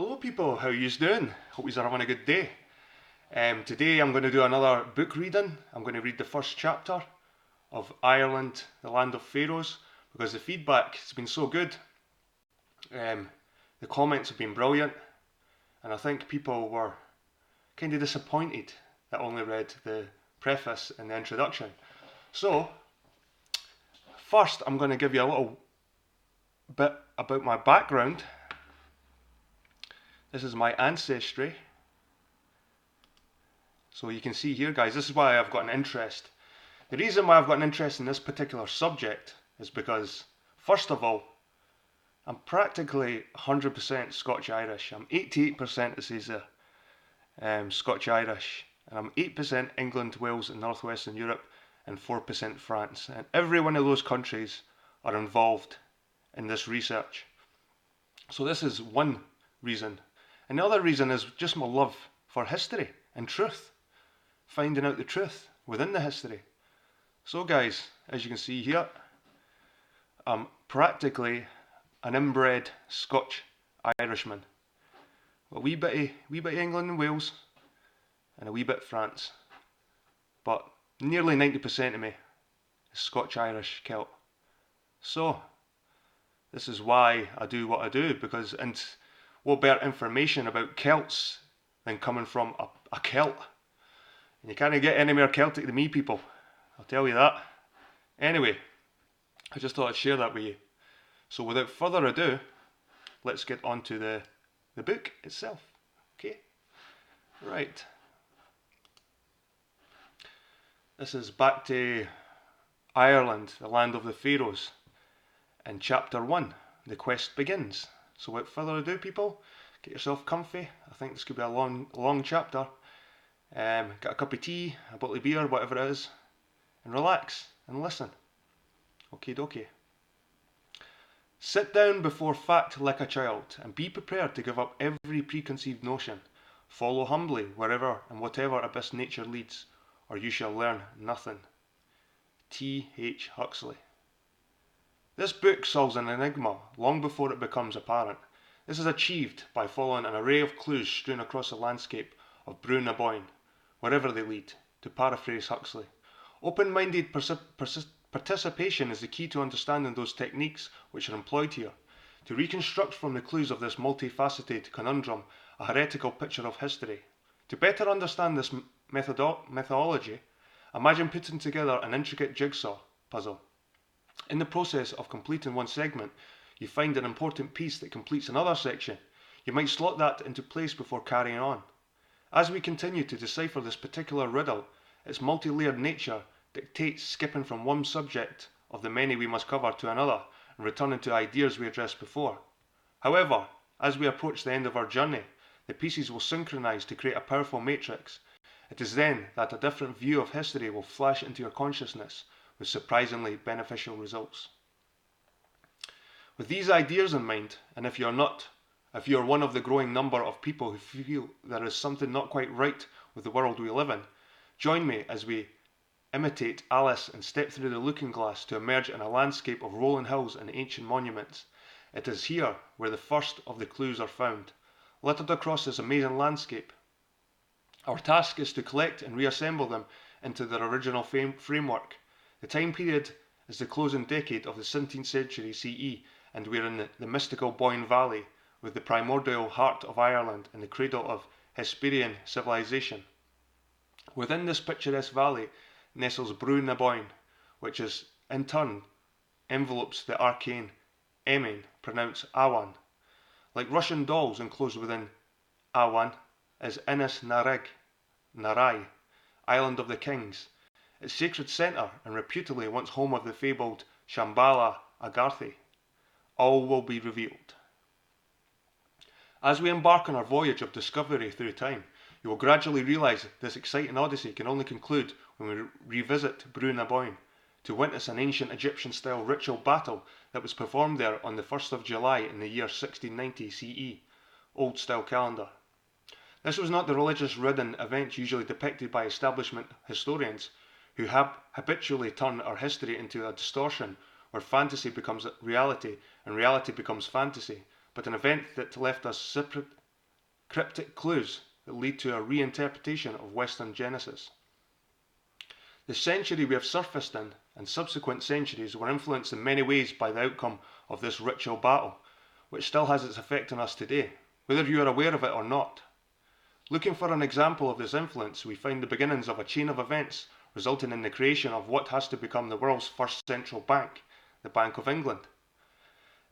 Hello people, how yous doing? Hope yous are having a good day. Today I'm going to do another book reading. I'm going to read the first chapter of Ireland, the Land of Pharaohs, because the feedback has been so good. The comments have been brilliant, and I think people were kind of disappointed that I only read the preface and the introduction. So, first I'm going to give you a little bit about my background. This is my ancestry. So you can see here, guys, this is why I've got an interest. The reason why I've got an interest in this particular subject is because, first of all, I'm practically 100% Scotch-Irish. I'm 88%, it says there, Scotch-Irish. And I'm 8% England, Wales and Northwestern Europe and 4% France. And every one of those countries are involved in this research. So this is one reason. And the other reason is just my love for history and truth. Finding out the truth within the history. So guys, as you can see here, I'm practically an inbred Scotch Irishman. A wee bit of England and Wales, and a wee bit France. But nearly 90% of me is Scotch Irish Celt. So, this is why I do what I do, because and what better information about Celts than coming from a Celt. And you can't get any more Celtic than me, people. I'll tell you that. Anyway, I just thought I'd share that with you. So without further ado, let's get on to the book itself. Okay? Right. This is back to Ireland, the land of the Pharaohs. And chapter 1, the quest begins. So without further ado, people, get yourself comfy. I think this could be a long chapter. Get a cup of tea, a bottle of beer, whatever it is, and relax and listen. Okie dokie. Sit down before fact like a child, and be prepared to give up every preconceived notion. Follow humbly wherever and whatever abyss nature leads, or you shall learn nothing. T.H. Huxley. This book solves an enigma long before it becomes apparent. This is achieved by following an array of clues strewn across the landscape of Boyne, wherever they lead, to paraphrase Huxley. Open-minded participation is the key to understanding those techniques which are employed here. To reconstruct from the clues of this multifaceted conundrum a heretical picture of history. To better understand this methodology, imagine putting together an intricate jigsaw puzzle. In the process of completing one segment, you find an important piece that completes another section. You might slot that into place before carrying on. As we continue to decipher this particular riddle, its multi-layered nature dictates skipping from one subject of the many we must cover to another and returning to ideas we addressed before. However, as we approach the end of our journey, the pieces will synchronize to create a powerful matrix. It is then that a different view of history will flash into your consciousness with surprisingly beneficial results. With these ideas in mind, and if you're one of the growing number of people who feel there is something not quite right with the world we live in, join me as we imitate Alice and step through the looking glass to emerge in a landscape of rolling hills and ancient monuments. It is here where the first of the clues are found, littered across this amazing landscape. Our task is to collect and reassemble them into their original framework. The time period is the closing decade of the 17th century CE, and we're in the mystical Boyne Valley, with the primordial heart of Ireland and the cradle of Hesperian civilization. Within this picturesque valley nestles Boyne, which is in turn envelopes the arcane Emin, pronounced Awan. Like Russian dolls enclosed within Awan is Innis Narai, Island of the Kings, its sacred centre and reputedly once home of the fabled Shambhala Agartha. All will be revealed. As we embark on our voyage of discovery through time, you will gradually realise this exciting odyssey can only conclude when we revisit Boyne to witness an ancient Egyptian-style ritual battle that was performed there on the 1st of July in the year 1690 CE, Old Style Calendar. This was not the religious-ridden event usually depicted by establishment historians, who habitually turn our history into a distortion where fantasy becomes reality and reality becomes fantasy, but an event that left us cryptic clues that lead to a reinterpretation of Western Genesis. The century we have surfaced in, and subsequent centuries, were influenced in many ways by the outcome of this ritual battle, which still has its effect on us today, whether you are aware of it or not. Looking for an example of this influence, we find the beginnings of a chain of events resulting in the creation of what has to become the world's first central bank, the Bank of England.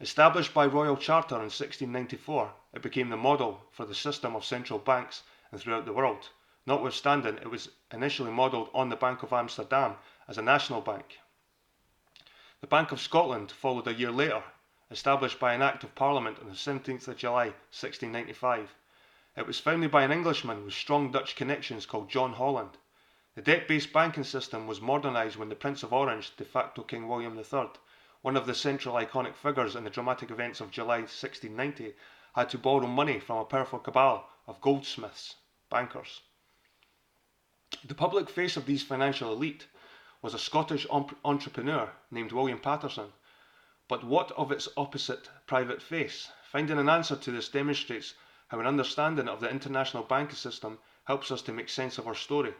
Established by Royal Charter in 1694, it became the model for the system of central banks throughout the world, notwithstanding it was initially modelled on the Bank of Amsterdam as a national bank. The Bank of Scotland followed a year later, established by an Act of Parliament on the 17th of July 1695. It was founded by an Englishman with strong Dutch connections called John Holland. The debt-based banking system was modernised when the Prince of Orange, de facto King William III, one of the central iconic figures in the dramatic events of July 1690, had to borrow money from a powerful cabal of goldsmiths, bankers. The public face of these financial elite was a Scottish entrepreneur named William Paterson. But what of its opposite private face? Finding an answer to this demonstrates how an understanding of the international banking system helps us to make sense of our story.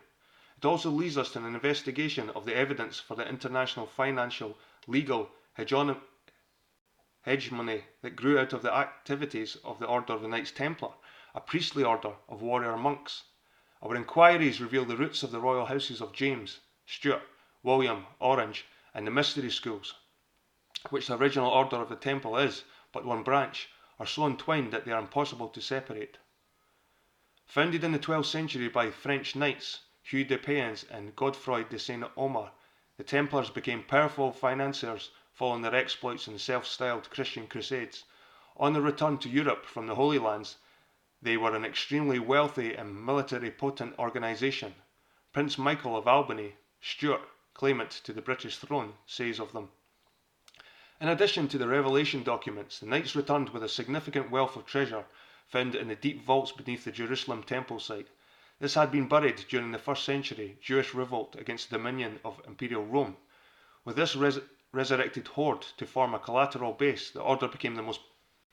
It also leads us to an investigation of the evidence for the international financial, legal hegemony that grew out of the activities of the Order of the Knights Templar, a priestly order of warrior monks. Our inquiries reveal the roots of the royal houses of James, Stuart, William, Orange, and the mystery schools, which the original Order of the Temple is but one branch, are so entwined that they are impossible to separate. Founded in the 12th century by French knights, Hugh de Payens and Godefroy de Saint-Omer, the Templars became powerful financiers following their exploits in the self-styled Christian Crusades. On their return to Europe from the Holy Lands, they were an extremely wealthy and military potent organisation. Prince Michael of Albany, Stuart, claimant to the British throne, says of them, "In addition to the Revelation documents, the Knights returned with a significant wealth of treasure found in the deep vaults beneath the Jerusalem temple site. This had been buried during the 1st century Jewish revolt against the dominion of Imperial Rome. With this resurrected hoard to form a collateral base, the order became the most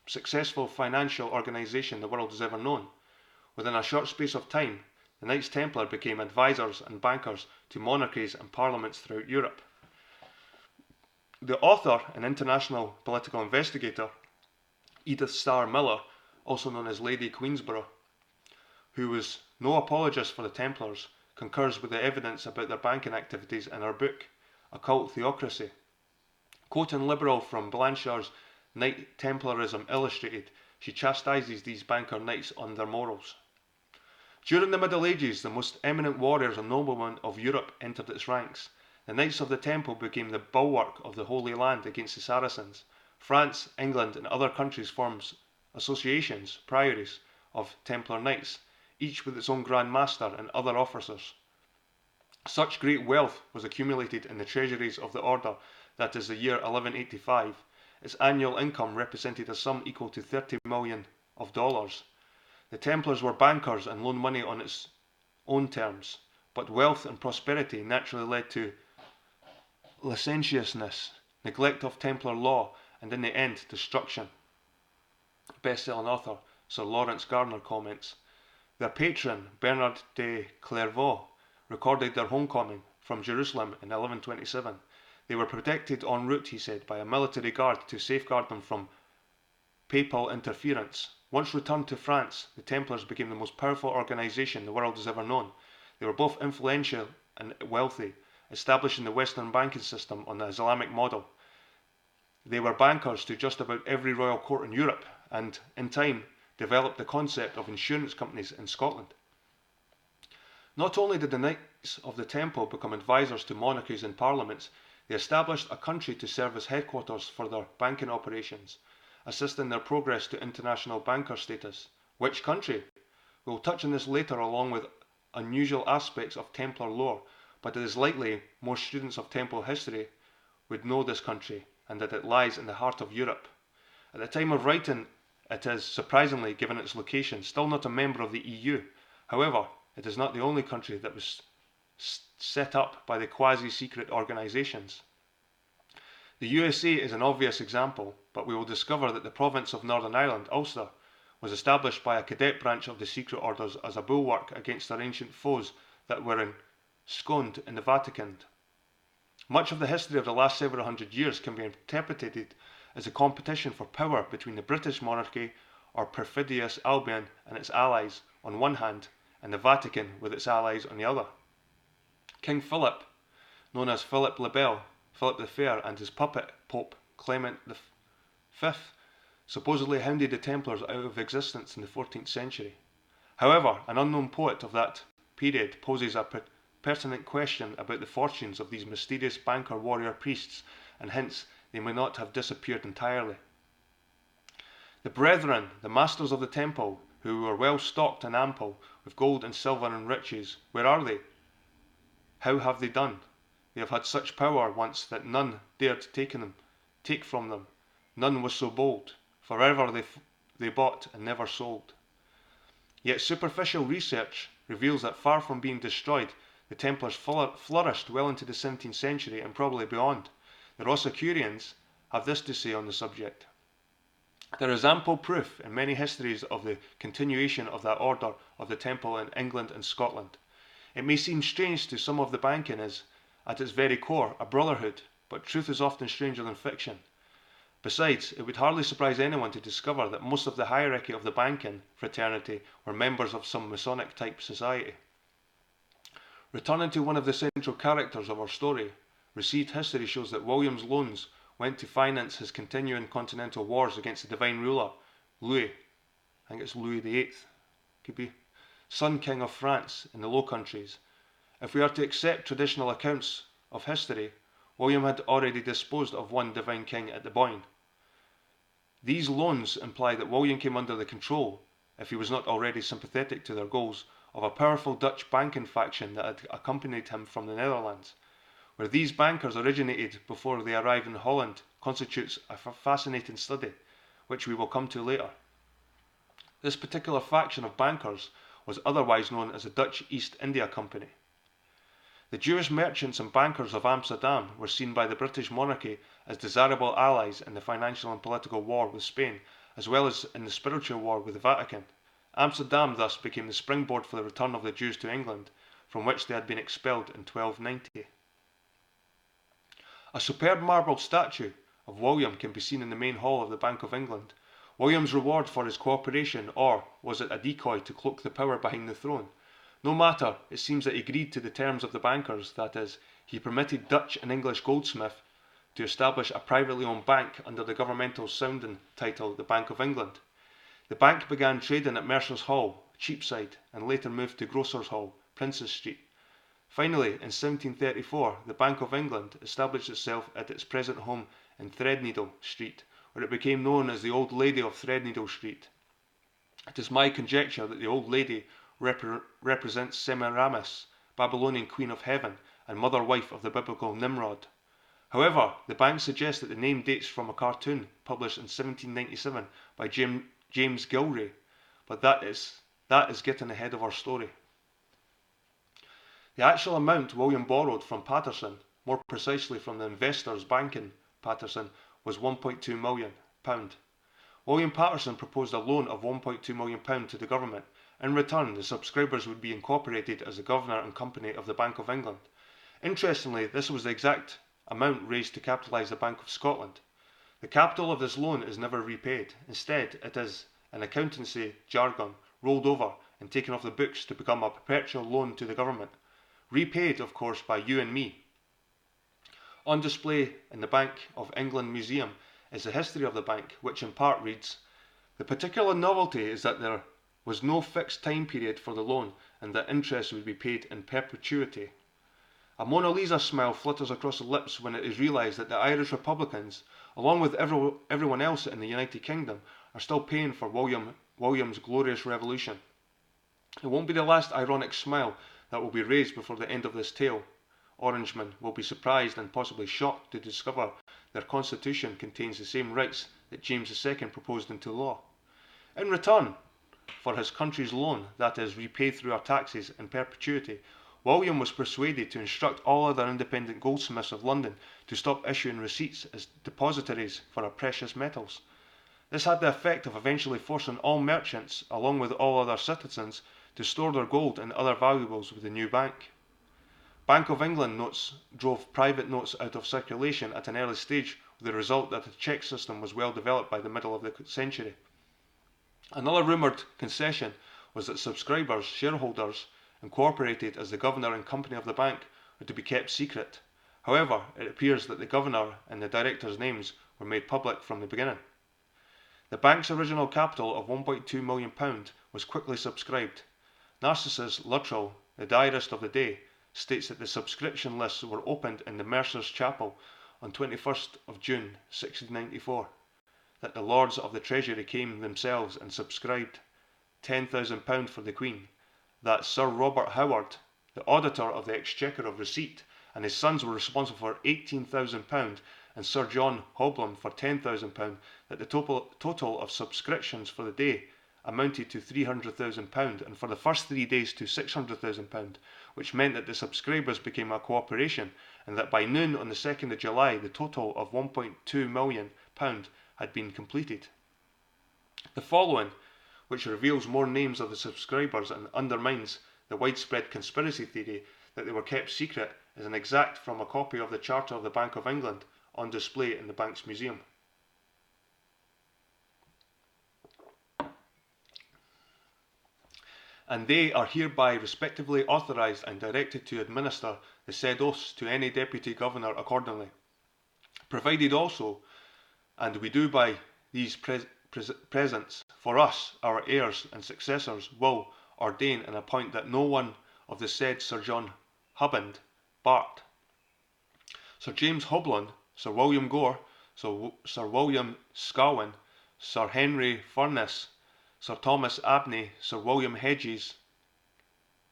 successful financial organisation the world has ever known. Within a short space of time, the Knights Templar became advisors and bankers to monarchies and parliaments throughout Europe." The author and international political investigator, Edith Starr Miller, also known as Lady Queensborough, who was no apologist for the Templars, concurs with the evidence about their banking activities in her book, Occult Theocracy. Quoting liberal from Blanchard's Knight Templarism Illustrated, she chastises these banker knights on their morals. During the Middle Ages, the most eminent warriors and noblemen of Europe entered its ranks. The Knights of the Temple became the bulwark of the Holy Land against the Saracens. France, England, and other countries formed associations, priories, of Templar Knights, each with its own Grand Master and other officers. Such great wealth was accumulated in the treasuries of the order that as the year 1185, its annual income represented a sum equal to $30 million. The Templars were bankers and loaned money on its own terms, but wealth and prosperity naturally led to licentiousness, neglect of Templar law, and in the end, destruction. Best-selling author Sir Lawrence Gardner comments, "Their patron, Bernard de Clairvaux, recorded their homecoming from Jerusalem in 1127. They were protected en route, he said, by a military guard to safeguard them from papal interference. Once returned to France, the Templars became the most powerful organisation the world has ever known. They were both influential and wealthy, establishing the Western banking system on the Islamic model. They were bankers to just about every royal court in Europe, and, in time, developed the concept of insurance companies in Scotland." Not only did the Knights of the Temple become advisors to monarchies and parliaments, they established a country to serve as headquarters for their banking operations, assisting their progress to international banker status. Which country? We will touch on this later along with unusual aspects of Templar lore, but it is likely most students of Temple history would know this country and that it lies in the heart of Europe. At the time of writing, it is, surprisingly given its location, still not a member of the EU. However, it is not the only country that was set up by the quasi-secret organisations. The USA is an obvious example, but we will discover that the province of Northern Ireland, Ulster, was established by a cadet branch of the secret orders as a bulwark against their ancient foes that were ensconced in the Vatican. Much of the history of the last several hundred years can be interpreted as a competition for power between the British monarchy, or perfidious Albion and its allies on one hand, and the Vatican with its allies on the other. King Philip, known as Philip le Bel, Philip the Fair, and his puppet, Pope Clement V, supposedly hounded the Templars out of existence in the 14th century. However, an unknown poet of that period poses a pertinent question about the fortunes of these mysterious banker warrior priests, and hints they may not have disappeared entirely. The brethren, the masters of the temple, who were well stocked and ample with gold and silver and riches, where are they? How have they done? They have had such power once that none dared take from them. None was so bold. Forever they bought and never sold. Yet superficial research reveals that far from being destroyed, the Templars flourished well into the 17th century and probably beyond. The Rosicrucians have this to say on the subject. There is ample proof in many histories of the continuation of that order of the Temple in England and Scotland. It may seem strange to some of the banking is, at its very core, a brotherhood, but truth is often stranger than fiction. Besides, it would hardly surprise anyone to discover that most of the hierarchy of the banking fraternity were members of some Masonic type society. Returning to one of the central characters of our story, received history shows that William's loans went to finance his continuing continental wars against the divine ruler, Louis, I think it's Louis VIII, could be, Sun King of France in the Low Countries. If we are to accept traditional accounts of history, William had already disposed of one divine king at the Boyne. These loans imply that William came under the control, if he was not already sympathetic to their goals, of a powerful Dutch banking faction that had accompanied him from the Netherlands. Where these bankers originated before they arrived in Holland constitutes a fascinating study, which we will come to later. This particular faction of bankers was otherwise known as the Dutch East India Company. The Jewish merchants and bankers of Amsterdam were seen by the British monarchy as desirable allies in the financial and political war with Spain, as well as in the spiritual war with the Vatican. Amsterdam thus became the springboard for the return of the Jews to England, from which they had been expelled in 1290. A superb marble statue of William can be seen in the main hall of the Bank of England. William's reward for his cooperation, or was it a decoy to cloak the power behind the throne? No matter, it seems that he agreed to the terms of the bankers, that is, he permitted Dutch and English goldsmiths to establish a privately owned bank under the governmental sounding title the Bank of England. The bank began trading at Mercer's Hall, Cheapside, and later moved to Grocers' Hall, Princes Street. Finally, in 1734, the Bank of England established itself at its present home in Threadneedle Street, where it became known as the Old Lady of Threadneedle Street. It is my conjecture that the Old Lady represents Semiramis, Babylonian Queen of Heaven and mother-wife of the biblical Nimrod. However, the bank suggests that the name dates from a cartoon published in 1797 by James Gilray, but that is getting ahead of our story. The actual amount William borrowed from Paterson, more precisely from the investors banking Paterson, was £1.2 million. William Paterson proposed a loan of £1.2 million to the government. In return, the subscribers would be incorporated as the governor and company of the Bank of England. Interestingly, this was the exact amount raised to capitalise the Bank of Scotland. The capital of this loan is never repaid. Instead, it is, in accountancy jargon, rolled over and taken off the books to become a perpetual loan to the government. Repaid, of course, by you and me. On display in the Bank of England Museum is the history of the bank, which in part reads, "The particular novelty is that there was no fixed time period for the loan and that interest would be paid in perpetuity." A Mona Lisa smile flutters across the lips when it is realised that the Irish Republicans, along with everyone else in the United Kingdom, are still paying for William's glorious revolution. It won't be the last ironic smile that will be raised before the end of this tale. Orangemen will be surprised and possibly shocked to discover their constitution contains the same rights that James II proposed into law. In return for his country's loan, that is, repaid through our taxes in perpetuity, William was persuaded to instruct all other independent goldsmiths of London to stop issuing receipts as depositories for our precious metals. This had the effect of eventually forcing all merchants, along with all other citizens, to store their gold and other valuables with the new bank. Bank of England notes drove private notes out of circulation at an early stage, with the result that the cheque system was well developed by the middle of the century. Another rumoured concession was that subscribers, shareholders, incorporated as the governor and company of the bank, were to be kept secret. However, it appears that the governor and the directors' names were made public from the beginning. The bank's original capital of £1.2 million was quickly subscribed. Narcissus Luttrell, the diarist of the day, states that the subscription lists were opened in the Mercer's Chapel on 21st of June 1694, that the Lords of the Treasury came themselves and subscribed £10,000 for the Queen, that Sir Robert Howard, the Auditor of the Exchequer of Receipt, and his sons were responsible for £18,000, and Sir John Hoblam for £10,000, that the total of subscriptions for the day amounted to £300,000, and for the first 3 days to £600,000, which meant that the subscribers became a corporation, and that by noon on the 2nd of July the total of £1.2 million had been completed. The following, which reveals more names of the subscribers and undermines the widespread conspiracy theory that they were kept secret, is an extract from a copy of the Charter of the Bank of England on display in the bank's museum. And they are hereby respectively authorised and directed to administer the said oaths to any deputy governor accordingly. Provided also, and we do by these presents, for us, our heirs and successors, will ordain and appoint that no one of the said Sir John Huband, Bart, Sir James Hobland, Sir William Gore, Sir William Scawen, Sir Henry Furness, Sir Thomas Abney, Sir William Hedges,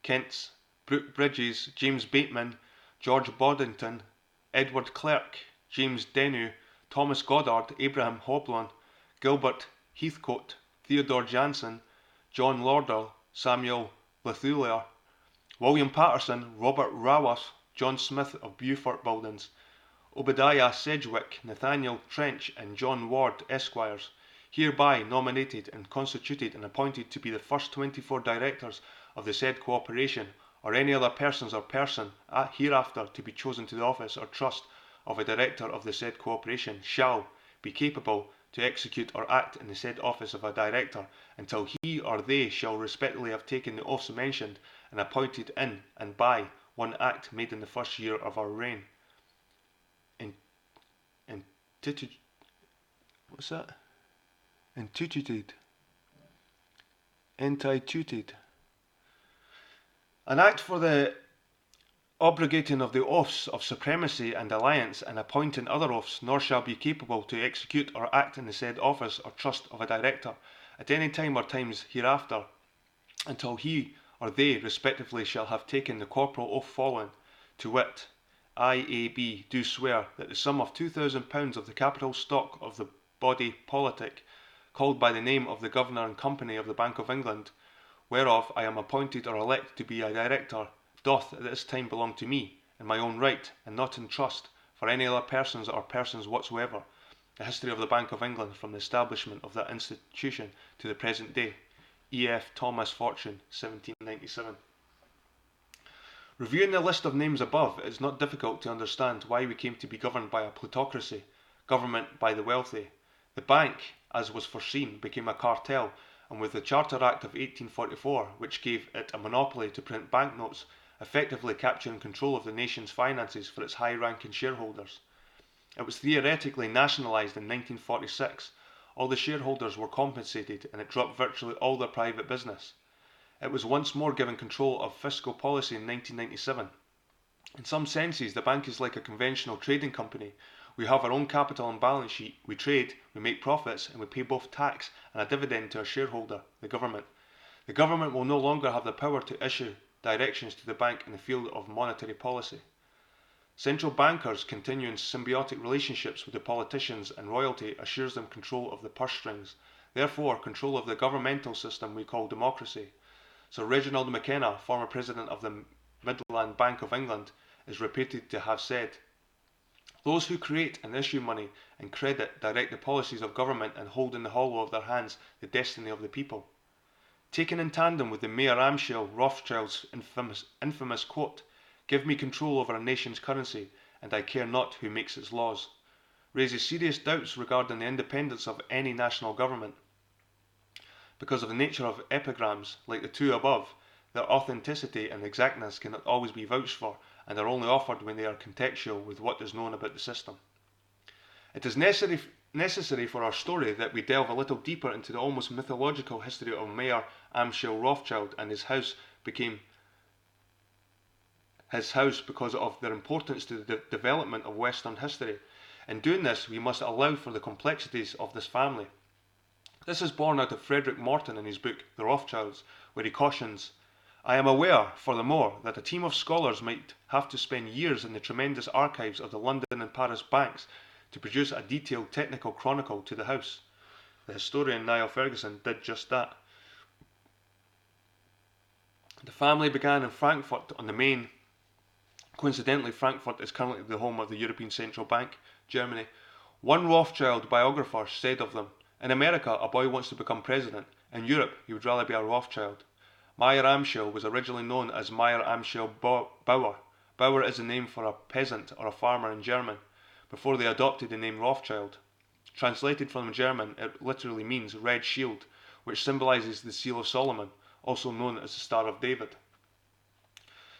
Kents, Brooke Bridges, James Bateman, George Boddington, Edward Clerk, James Dennew, Thomas Goddard, Abraham Hoblan, Gilbert Heathcote, Theodore Jansen, John Lauderdale, Samuel Lethullier, William Patterson, Robert Raworth, John Smith of Beaufort Buildings, Obadiah Sedgwick, Nathaniel Trench, and John Ward, Esquires, hereby nominated and constituted and appointed to be the first 24 directors of the said corporation, or any other persons or person hereafter to be chosen to the office or trust of a director of the said corporation, shall be capable to execute or act in the said office of a director until he or they shall respectively have taken the oaths mentioned and appointed in and by one act made in the first year of our reign. What's that? Intituted. An act for the abrogating of the oaths of supremacy and alliance, and appointing other oaths, nor shall be capable to execute or act in the said office or trust of a director at any time or times hereafter, until he or they respectively shall have taken the corporal oath following, to wit, I, A, B, do swear that the sum of £2,000 of the capital stock of the body politic, called by the name of the Governor and Company of the Bank of England, whereof I am appointed or elected to be a director, doth at this time belong to me, in my own right, and not in trust, for any other persons or persons whatsoever. The history of the Bank of England from the establishment of that institution to the present day. E.F. Thomas Fortune, 1797. Reviewing the list of names above, it is not difficult to understand why we came to be governed by a plutocracy, government by the wealthy. The bank, as was foreseen, became a cartel, and with the Charter Act of 1844, which gave it a monopoly to print banknotes, effectively capturing control of the nation's finances for its high-ranking shareholders. It was theoretically nationalised in 1946, all the shareholders were compensated, and it dropped virtually all their private business. It was once more given control of fiscal policy in 1997. In some senses, the bank is like a conventional trading company. We have our own capital and balance sheet, we trade, we make profits, and we pay both tax and a dividend to our shareholder, the government. The government will no longer have the power to issue directions to the bank in the field of monetary policy. Central bankers continue in symbiotic relationships with the politicians, and royalty assures them control of the purse strings, therefore control of the governmental system we call democracy. Sir Reginald McKenna, former president of the Midland Bank of England, is reputed to have said, Those who create and issue money and credit direct the policies of government and hold in the hollow of their hands the destiny of the people. Taken in tandem with the Mayor Amschel Rothschild's infamous quote, "Give me control over a nation's currency, and I care not who makes its laws," raises serious doubts regarding the independence of any national government. Because of the nature of epigrams, like the two above, their authenticity and exactness cannot always be vouched for, and are only offered when they are contextual with what is known about the system. It is necessary for our story that we delve a little deeper into the almost mythological history of Mayor Amschel Rothschild and his house because of their importance to the development of Western history. In doing this, we must allow for the complexities of this family. This is born out of Frederick Morton in his book The Rothschilds, where he cautions, "I am aware, furthermore, that a team of scholars might have to spend years in the tremendous archives of the London and Paris banks to produce a detailed technical chronicle to the house." The historian Niall Ferguson did just that. The family began in Frankfurt on the Main. Coincidentally, Frankfurt is currently the home of the European Central Bank, Germany. One Rothschild biographer said of them, "In America, a boy wants to become president. In Europe, he would rather be a Rothschild." Meyer Amschel was originally known as Meyer Amschel Bauer. Bauer is the name for a peasant or a farmer in German, before they adopted the name Rothschild. Translated from German, it literally means red shield, which symbolises the seal of Solomon, also known as the Star of David.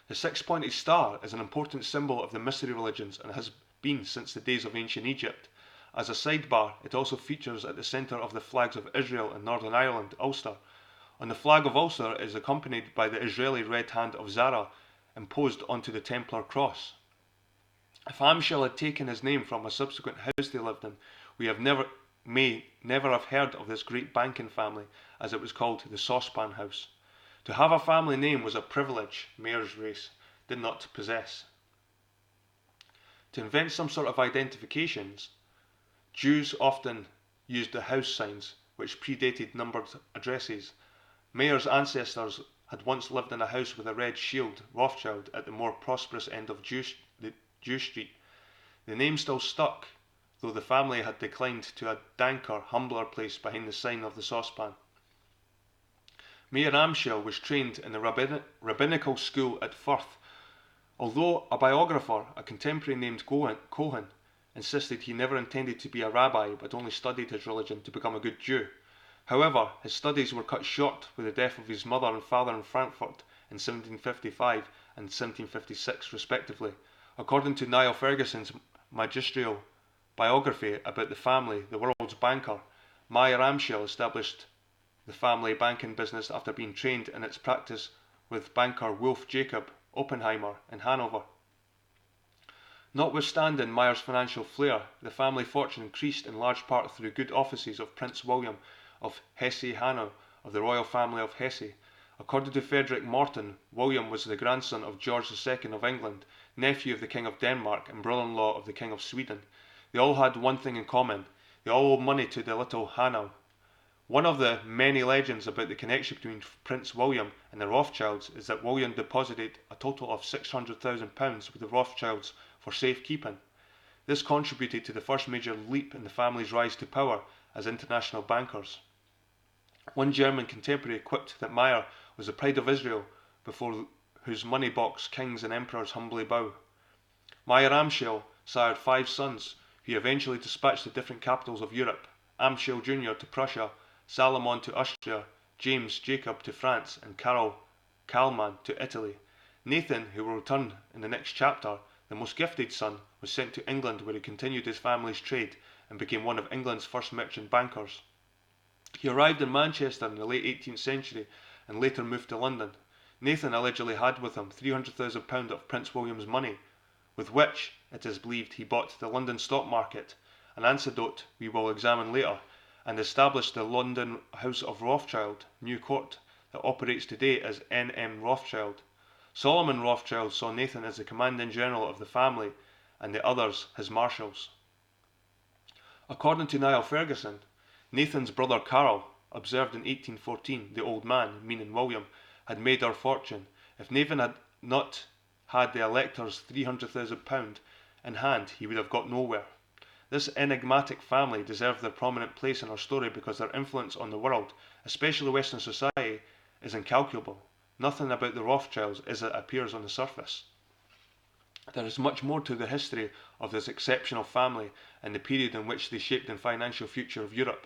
The six-pointed star is an important symbol of the mystery religions and has been since the days of ancient Egypt. As a sidebar, it also features at the centre of the flags of Israel and Northern Ireland, Ulster. On the flag of Ulster is accompanied by the Israeli red hand of Zara imposed onto the Templar cross. If Amschel had taken his name from a subsequent house they lived in, we may never have heard of this great banking family, as it was called the Saucepan House. To have a family name was a privilege Mayor's race did not possess. To invent some sort of identifications, Jews often used the house signs, which predated numbered addresses. Mayor's ancestors had once lived in a house with a red shield, Rothschild, at the more prosperous end of Jew Street. The name still stuck, though the family had declined to a danker, humbler place behind the sign of the saucepan. Mayor Amschel was trained in the rabbinical school at Firth, although a biographer, a contemporary named Cohen, insisted he never intended to be a rabbi but only studied his religion to become a good Jew. However, his studies were cut short with the death of his mother and father in Frankfurt in 1755 and 1756 respectively. According to Niall Ferguson's magisterial biography about the family, the world's banker, Meyer Amschel established the family banking business after being trained in its practice with banker Wolf Jacob Oppenheimer in Hanover. Notwithstanding Meyer's financial flair, the family fortune increased in large part through good offices of Prince William of Hesse-Hanau of the royal family of Hesse. According to Frederick Morton, William was the grandson of George II of England, nephew of the King of Denmark and brother-in-law of the King of Sweden. They all had one thing in common: they all owed money to the little Hanau. One of the many legends about the connection between Prince William and the Rothschilds is that William deposited a total of £600,000 with the Rothschilds for safekeeping. This contributed to the first major leap in the family's rise to power as international bankers. One German contemporary quipped that Meyer was the pride of Israel, before whose money box kings and emperors humbly bow. Meyer Amschel sired 5 sons, who he eventually dispatched to different capitals of Europe: Amschel Jr. to Prussia, Salomon to Austria, James Jacob to France, and Karl Kalman to Italy. Nathan, who will return in the next chapter, the most gifted son, was sent to England, where he continued his family's trade and became one of England's first merchant bankers. He arrived in Manchester in the late 18th century and later moved to London. Nathan allegedly had with him £300,000 of Prince William's money, with which, it is believed, he bought the London stock market, an anecdote we will examine later, and established the London House of Rothschild, New Court, that operates today as N.M. Rothschild. Solomon Rothschild saw Nathan as the commanding general of the family and the others his marshals. According to Niall Ferguson, Nathan's brother Carl observed in 1814, the old man, meaning William, had made our fortune. If Nathan had not had the elector's £300,000, in hand, he would have got nowhere. This enigmatic family deserve their prominent place in our story because their influence on the world, especially Western society, is incalculable. Nothing about the Rothschilds as it appears on the surface. There is much more to the history of this exceptional family and the period in which they shaped the financial future of Europe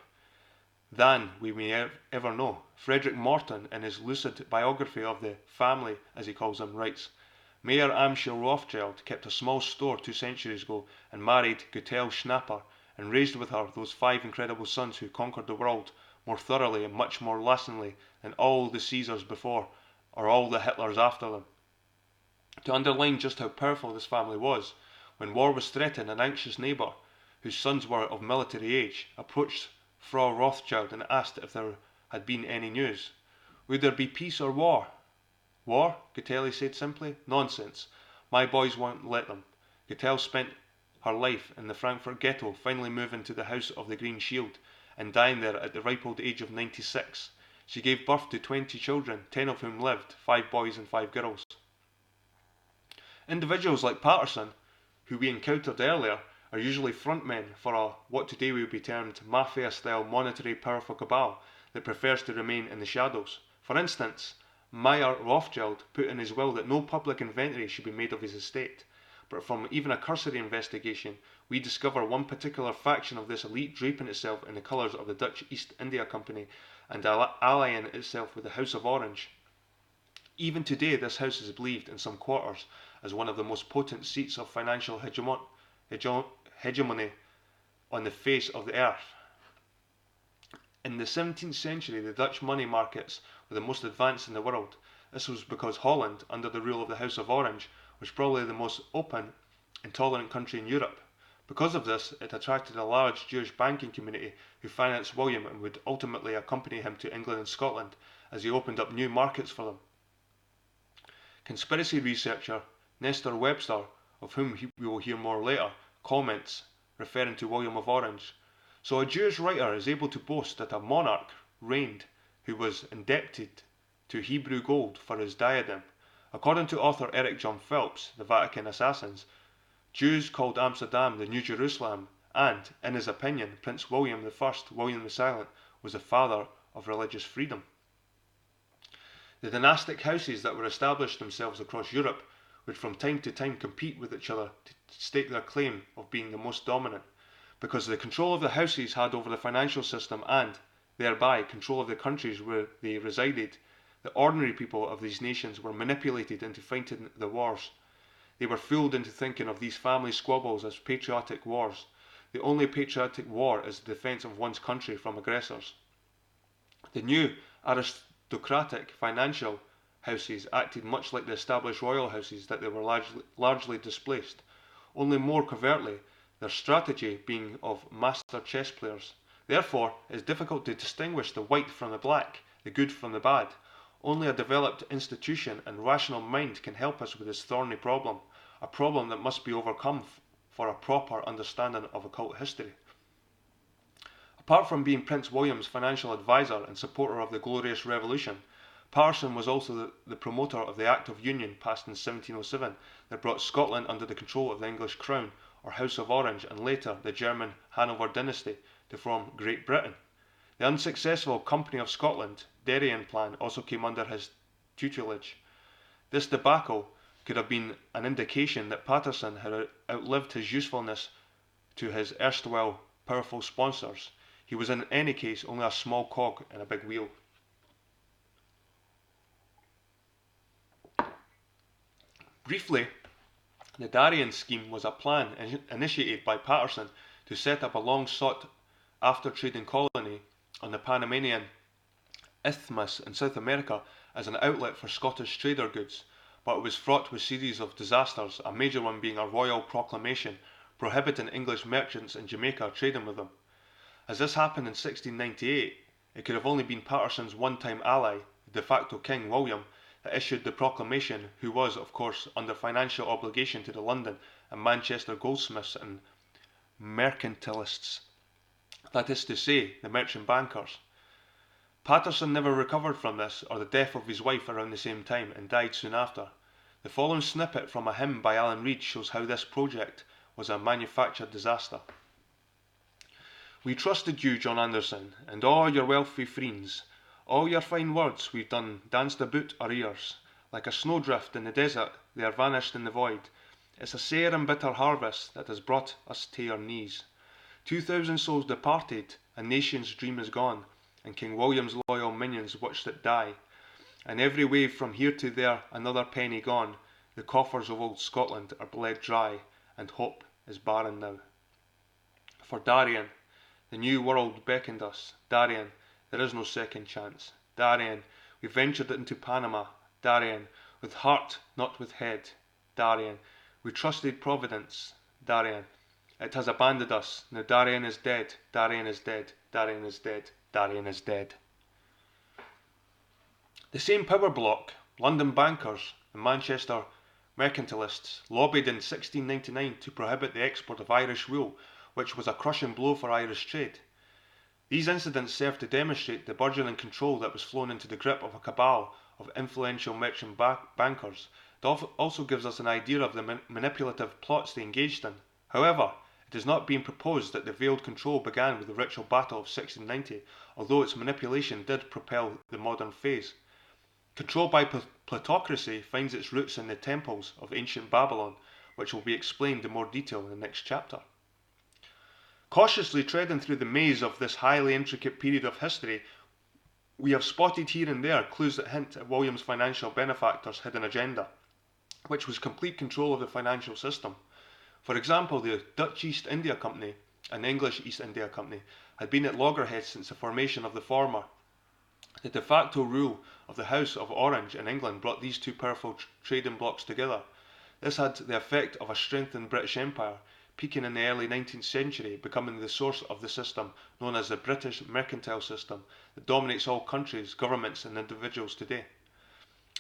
than we may ever know. Frederick Morton, in his lucid biography of the family, as he calls them, writes, Mayor Amschel Rothschild kept a small store 2 centuries ago and married Gutel Schnapper and raised with her those 5 incredible sons who conquered the world more thoroughly and much more lastingly than all the Caesars before or all the Hitlers after them. To underline just how powerful this family was, when war was threatened, an anxious neighbour, whose sons were of military age, approached Frau Rothschild and asked if there had been any news. Would there be peace or war? War? Gutelli said simply. Nonsense. My boys won't let them. Gutel spent her life in the Frankfurt ghetto, finally moving to the House of the Green Shield and dying there at the ripe old age of 96. She gave birth to 20 children, 10 of whom lived, 5 boys and 5 girls. Individuals like Patterson, who we encountered earlier, are usually frontmen for a, what today would be termed, mafia-style monetary powerful cabal that prefers to remain in the shadows. For instance, Meyer Rothschild put in his will that no public inventory should be made of his estate, but from even a cursory investigation, we discover one particular faction of this elite draping itself in the colours of the Dutch East India Company and allying itself with the House of Orange. Even today, this house is believed in some quarters as one of the most potent seats of financial hegemony on the face of the earth. In the 17th century, the Dutch money markets were the most advanced in the world. This was because Holland, under the rule of the House of Orange, was probably the most open and tolerant country in Europe. Because of this, it attracted a large Jewish banking community who financed William and would ultimately accompany him to England and Scotland as he opened up new markets for them. Conspiracy researcher Nestor Webster, of whom we will hear more later, comments, referring to William of Orange, so a Jewish writer is able to boast that a monarch reigned who was indebted to Hebrew gold for his diadem. According to author Eric John Phelps, The Vatican Assassins, Jews called Amsterdam the New Jerusalem, and, in his opinion, Prince William I, William the Silent, was the father of religious freedom. The dynastic houses that were established themselves across Europe would from time to time compete with each other to stake their claim of being the most dominant. Because of the control of the houses had over the financial system and, thereby, control of the countries where they resided, the ordinary people of these nations were manipulated into fighting the wars. They were fooled into thinking of these family squabbles as patriotic wars. The only patriotic war is the defence of one's country from aggressors. The new aristocratic financial houses acted much like the established royal houses that they were largely displaced, only more covertly, their strategy being of master chess players. Therefore, it is difficult to distinguish the white from the black, the good from the bad. Only a developed institution and rational mind can help us with this thorny problem, a problem that must be overcome for a proper understanding of occult history. Apart from being Prince William's financial advisor and supporter of the Glorious Revolution, Patterson was also the promoter of the Act of Union passed in 1707 that brought Scotland under the control of the English Crown or House of Orange and later the German Hanover dynasty to form Great Britain. The unsuccessful Company of Scotland Darien plan also came under his tutelage. This debacle could have been an indication that Patterson had outlived his usefulness to his erstwhile powerful sponsors. He was in any case only a small cog in a big wheel. Briefly, the Darien scheme was a plan initiated by Patterson to set up a long-sought after-trading colony on the Panamanian Isthmus in South America as an outlet for Scottish trader goods, but it was fraught with a series of disasters, a major one being a royal proclamation prohibiting English merchants in Jamaica trading with them. As this happened in 1698, it could have only been Patterson's one-time ally, the de facto King William, that issued the proclamation, who was, of course, under financial obligation to the London and Manchester goldsmiths and mercantilists, that is to say, the merchant bankers. Patterson never recovered from this or the death of his wife around the same time and died soon after. The following snippet from a hymn by Alan Reid shows how this project was a manufactured disaster. We trusted you, John Anderson, and all your wealthy friends. All your fine words we've done danced about our ears. Like a snowdrift in the desert, they are vanished in the void. It's a sair and bitter harvest that has brought us to our knees. 2,000 souls departed, a nation's dream is gone, and King William's loyal minions watched it die. And every wave from here to there, another penny gone. The coffers of old Scotland are bled dry, and hope is barren now. For Darien, the new world beckoned us. Darien, there is no second chance. Darien, we ventured into Panama. Darien, with heart, not with head. Darien, we trusted Providence. Darien, it has abandoned us. Now Darien is dead. Darien is dead. Darien is dead. Darien is dead. The same power bloc, London bankers and Manchester mercantilists, lobbied in 1699 to prohibit the export of Irish wool, which was a crushing blow for Irish trade. These incidents served to demonstrate the burgeoning control that was flown into the grip of a cabal of influential merchant bankers. It also gives us an idea of the manipulative plots they engaged in. However, it is not being proposed that the veiled control began with the ritual battle of 1690, although its manipulation did propel the modern phase. Control by plutocracy finds its roots in the temples of ancient Babylon, which will be explained in more detail in the next chapter. Cautiously treading through the maze of this highly intricate period of history, we have spotted here and there clues that hint at William's financial benefactor's hidden agenda, which was complete control of the financial system. For example, the Dutch East India Company and the English East India Company had been at loggerheads since the formation of the former. The de facto rule of the House of Orange in England brought these two powerful trading blocs together. This had the effect of a strengthened British Empire, peaking in the early 19th century, becoming the source of the system known as the British mercantile system that dominates all countries, governments and individuals today.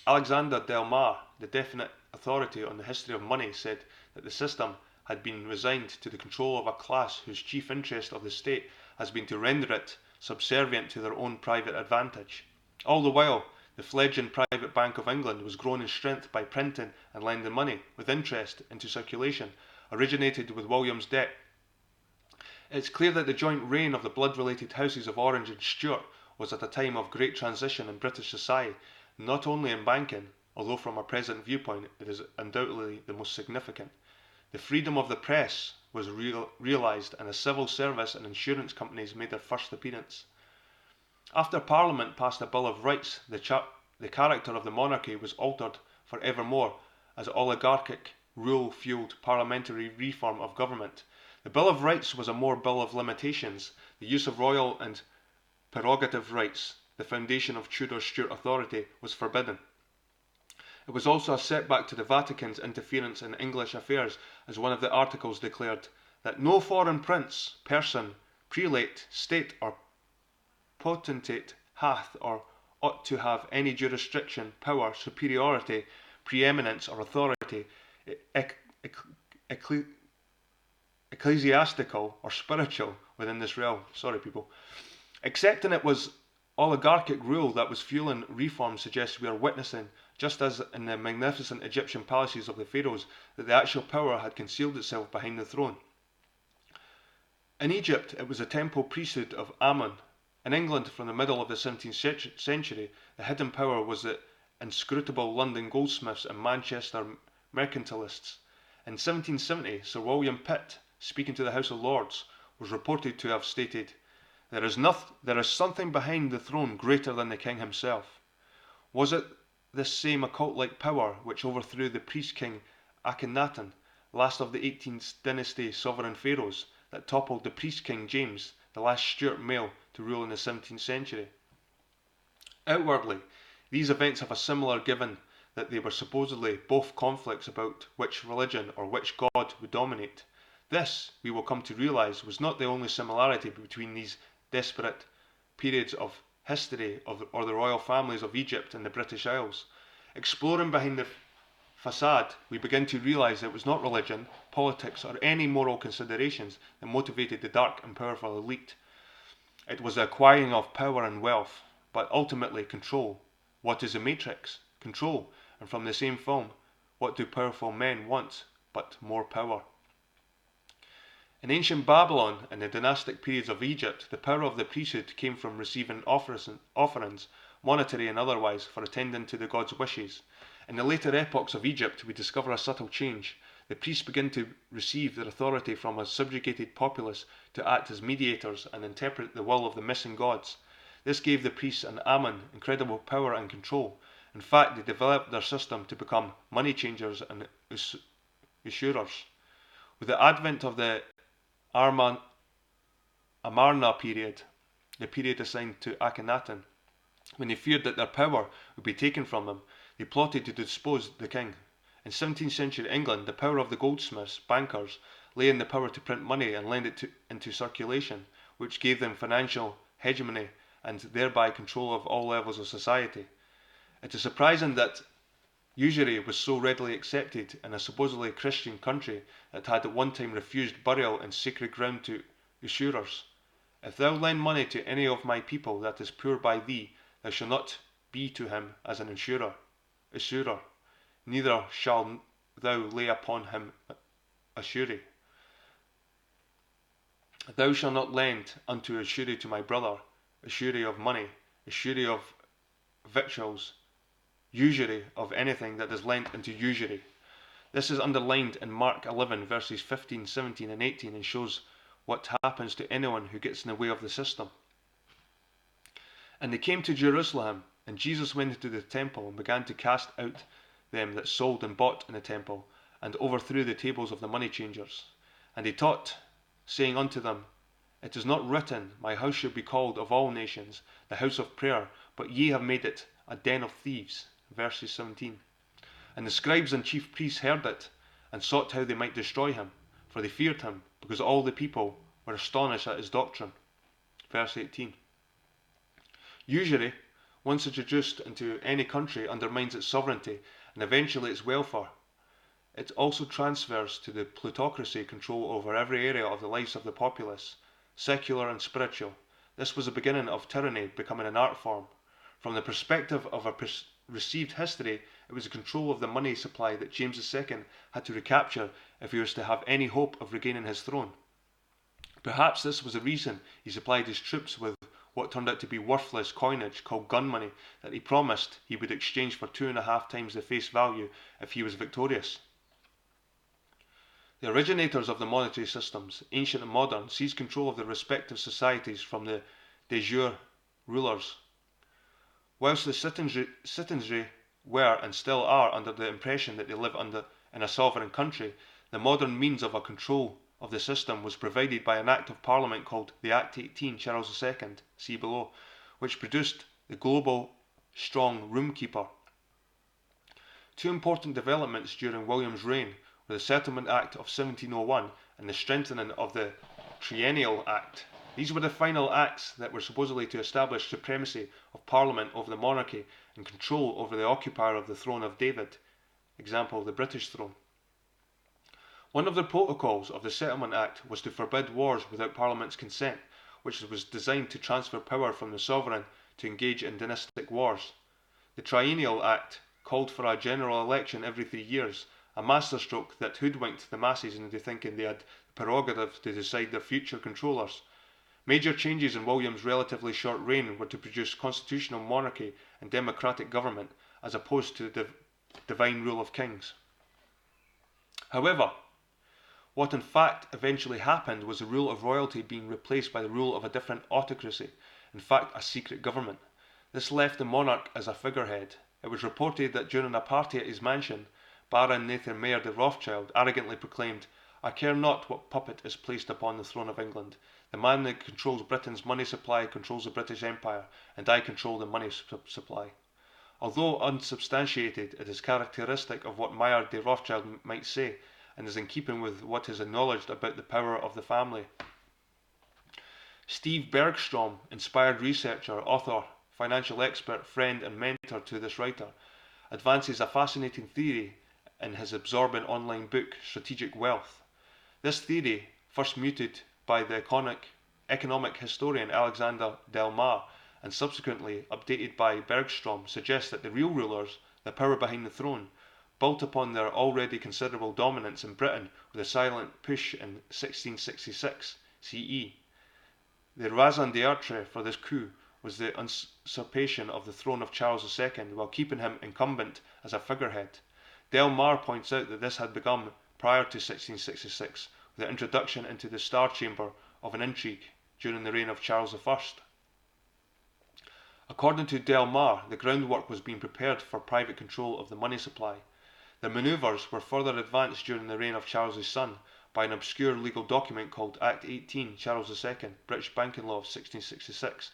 Alexander Del Mar, the definite authority on the history of money, said that the system had been resigned to the control of a class whose chief interest of the state has been to render it subservient to their own private advantage. All the while, the fledgling private Bank of England was grown in strength by printing and lending money with interest into circulation, originated with William's debt. It's clear that the joint reign of the blood-related houses of Orange and Stuart was at a time of great transition in British society, not only in banking, although from a present viewpoint it is undoubtedly the most significant. The freedom of the press was realised, and the civil service and insurance companies made their first appearance. After Parliament passed a Bill of Rights, the character of the monarchy was altered for evermore as oligarchic rule fueled parliamentary reform of government. The Bill of Rights was a more Bill of Limitations. The use of royal and prerogative rights, the foundation of Tudor-Stuart authority, was forbidden. It was also a setback to the Vatican's interference in English affairs, as one of the articles declared that no foreign prince, person, prelate, state or potentate hath or ought to have any jurisdiction, power, superiority, preeminence or authority ecclesiastical or spiritual within this realm. Accepting it was oligarchic rule that was fueling reform suggests we are witnessing, just as in the magnificent Egyptian palaces of the Pharaohs, that the actual power had concealed itself behind the throne. In Egypt, it was the temple priesthood of Ammon. In England, from the middle of the 17th century, the hidden power was the inscrutable London goldsmiths and Manchester mercantilists. In 1770, Sir William Pitt, speaking to the House of Lords, was reported to have stated, there is something behind the throne greater than the king himself. Was it this same occult-like power which overthrew the priest-king Akhenaten, last of the 18th dynasty sovereign pharaohs, that toppled the priest-king James, the last Stuart male to rule in the 17th century? Outwardly, these events have a similar, given that they were supposedly both conflicts about which religion or which god would dominate. This, we will come to realise, was not the only similarity between these desperate periods of history or the royal families of Egypt and the British Isles. Exploring behind the facade, we begin to realise that it was not religion, politics or any moral considerations that motivated the dark and powerful elite. It was the acquiring of power and wealth, but ultimately control. What is the matrix? Control. And from the same film, what do powerful men want but more power? In ancient Babylon and the dynastic periods of Egypt, the power of the priesthood came from receiving offerings, monetary and otherwise, for attending to the gods' wishes. In the later epochs of Egypt, we discover a subtle change. The priests begin to receive their authority from a subjugated populace to act as mediators and interpret the will of the missing gods. This gave the priests and Ammon incredible power and control. In fact, they developed their system to become money changers and usurers. With the advent of the Amarna period, the period assigned to Akhenaten, when they feared that their power would be taken from them, they plotted to depose the king. In 17th century England, the power of the goldsmiths, bankers, lay in the power to print money and lend it into circulation, which gave them financial hegemony and thereby control of all levels of society. It is surprising that usury was so readily accepted in a supposedly Christian country that had at one time refused burial in sacred ground to usurers. If thou lend money to any of my people that is poor by thee, thou shalt not be to him as an usurer, neither shalt thou lay upon him usury. Thou shalt not lend unto usury to my brother, usury of money, usury of victuals, usury of anything that is lent into usury. This is underlined in Mark 11 verses 15, 17 and 18 and shows what happens to anyone who gets in the way of the system. And they came to Jerusalem, and Jesus went into the temple and began to cast out them that sold and bought in the temple, and overthrew the tables of the money changers. And he taught, saying unto them, It is not written, My house shall be called of all nations the house of prayer, but ye have made it a den of thieves. Verses 17. And the scribes and chief priests heard it, and sought how they might destroy him, for they feared him, because all the people were astonished at his doctrine. Verse 18. Usury, once introduced into any country, undermines its sovereignty and eventually its welfare. It also transfers to the plutocracy control over every area of the lives of the populace, secular and spiritual. This was the beginning of tyranny becoming an art form. From the perspective of a received history, it was the control of the money supply that James II had to recapture if he was to have any hope of regaining his throne. Perhaps this was the reason he supplied his troops with what turned out to be worthless coinage called gun money that he promised he would exchange for 2.5 times the face value if he was victorious. The originators of the monetary systems, ancient and modern, seized control of their respective societies from the de jure rulers. Whilst the citizenry were and still are under the impression that they live in a sovereign country, the modern means of a control of the system was provided by an Act of Parliament called the Act 18 Charles II, see below, which produced the global strong room keeper. Two important developments during William's reign were the Settlement Act of 1701 and the strengthening of the Triennial Act. These were the final acts that were supposedly to establish supremacy of Parliament over the monarchy and control over the occupier of the throne of David, example, the British throne. One of the protocols of the Settlement Act was to forbid wars without Parliament's consent, which was designed to transfer power from the sovereign to engage in dynastic wars. The Triennial Act called for a general election every 3 years, a masterstroke that hoodwinked the masses into thinking they had the prerogative to decide their future controllers. Major changes in William's relatively short reign were to produce constitutional monarchy and democratic government, as opposed to the divine rule of kings. However, what in fact eventually happened was the rule of royalty being replaced by the rule of a different autocracy, in fact a secret government. This left the monarch as a figurehead. It was reported that during a party at his mansion, Baron Nathan Mayer de Rothschild arrogantly proclaimed, I care not what puppet is placed upon the throne of England. The man that controls Britain's money supply controls the British Empire, and I control the money supply. Although unsubstantiated, it is characteristic of what Mayer de Rothschild might say, and is in keeping with what is acknowledged about the power of the family. Steve Bergstrom, inspired researcher, author, financial expert, friend and mentor to this writer, advances a fascinating theory in his absorbing online book, Strategic Wealth. This theory, first mooted by the economic historian Alexander Delmar and subsequently updated by Bergstrom, suggests that the real rulers, the power behind the throne, built upon their already considerable dominance in Britain with a silent push in 1666 CE. The raison d'etre for this coup was the usurpation of the throne of Charles II while keeping him incumbent as a figurehead. Del Mar points out that this had begun prior to 1666 with the introduction into the Star Chamber of an intrigue during the reign of Charles I. According to Del Mar, the groundwork was being prepared for private control of the money supply. The manoeuvres were further advanced during the reign of Charles's son by an obscure legal document called Act 18, Charles II, British Banking Law of 1666,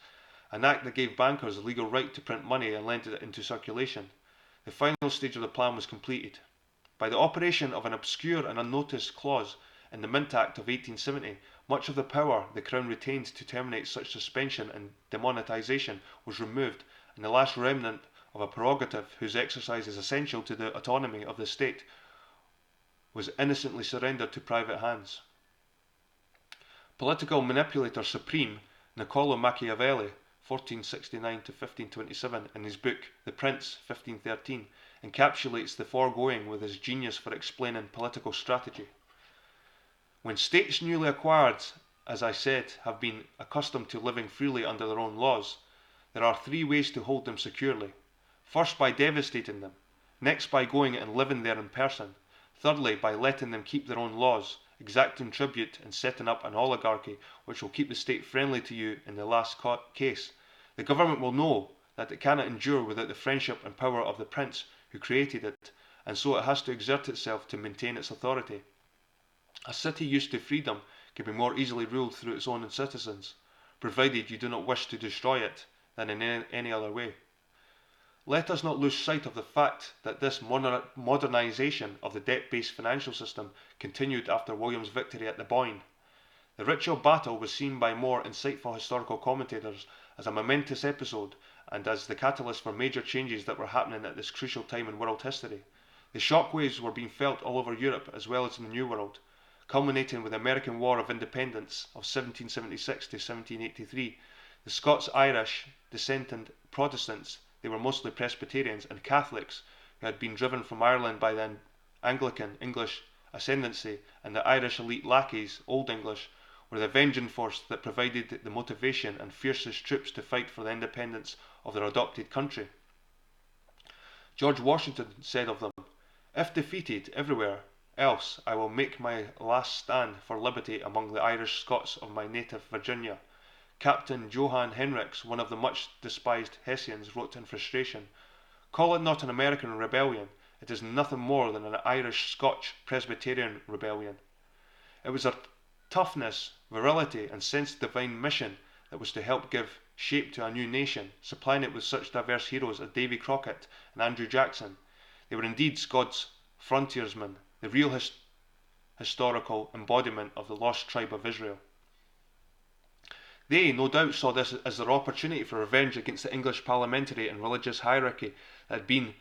an act that gave bankers the legal right to print money and lend it into circulation. The final stage of the plan was completed. By the operation of an obscure and unnoticed clause in the Mint Act of 1870, much of the power the Crown retained to terminate such suspension and demonetisation was removed, and the last remnant of a prerogative whose exercise is essential to the autonomy of the state was innocently surrendered to private hands. Political manipulator supreme Niccolò Machiavelli, 1469 to 1527, in his book The Prince, 1513, encapsulates the foregoing with his genius for explaining political strategy. When states newly acquired, as I said, have been accustomed to living freely under their own laws, there are three ways to hold them securely. First, by devastating them. Next, by going and living there in person. Thirdly, by letting them keep their own laws, exacting tribute and setting up an oligarchy which will keep the state friendly to you in the last case. The government will know that it cannot endure without the friendship and power of the prince who created it, and so it has to exert itself to maintain its authority. A city used to freedom can be more easily ruled through its own citizens, provided you do not wish to destroy it, than in any other way. Let us not lose sight of the fact that this modernisation of the debt-based financial system continued after William's victory at the Boyne. The ritual battle was seen by more insightful historical commentators as a momentous episode and as the catalyst for major changes that were happening at this crucial time in world history. The shockwaves were being felt all over Europe as well as in the New World, culminating with the American War of Independence of 1776 to 1783. The Scots-Irish dissenting Protestants, they were mostly Presbyterians, and Catholics, who had been driven from Ireland by the Anglican English ascendancy, and the Irish elite lackeys, Old English, were the avenging force that provided the motivation and fiercest troops to fight for the independence of their adopted country. George Washington said of them, "If defeated everywhere else, I will make my last stand for liberty among the Irish Scots of my native Virginia." Captain Johann Henricks, one of the much despised Hessians, wrote in frustration, "Call it not an American rebellion, it is nothing more than an Irish-Scotch Presbyterian rebellion." It was their toughness, virility, and sense of divine mission that was to help give shape to a new nation, supplying it with such diverse heroes as Davy Crockett and Andrew Jackson. They were indeed God's frontiersmen, the real historical embodiment of the lost tribe of Israel. They, no doubt, saw this as their opportunity for revenge against the English parliamentary and religious hierarchy that had been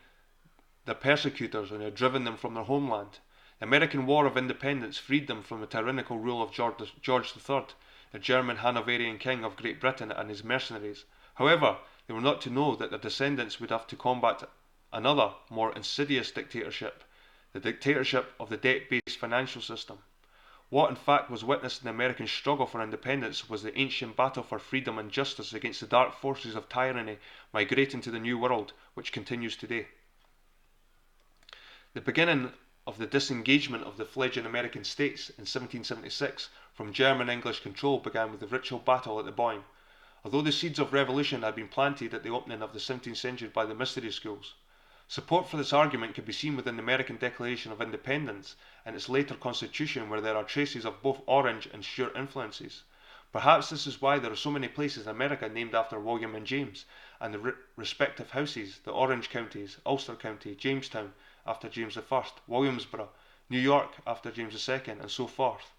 their persecutors and had driven them from their homeland. The American War of Independence freed them from the tyrannical rule of George III, the German Hanoverian king of Great Britain, and his mercenaries. However, they were not to know that their descendants would have to combat another, more insidious dictatorship, the dictatorship of the debt-based financial system. What in fact was witnessed in the American struggle for independence was the ancient battle for freedom and justice against the dark forces of tyranny migrating to the New World, which continues today. The beginning of the disengagement of the fledgling American states in 1776 from German-English control began with the ritual battle at the Boyne. Although the seeds of revolution had been planted at the opening of the 17th century by the mystery schools, support for this argument can be seen within the American Declaration of Independence and its later constitution, where there are traces of both Orange and Stuart influences. Perhaps this is why there are so many places in America named after William and James, and the respective houses, the Orange counties, Ulster County, Jamestown after James I, Williamsburg, New York after James II, and so forth.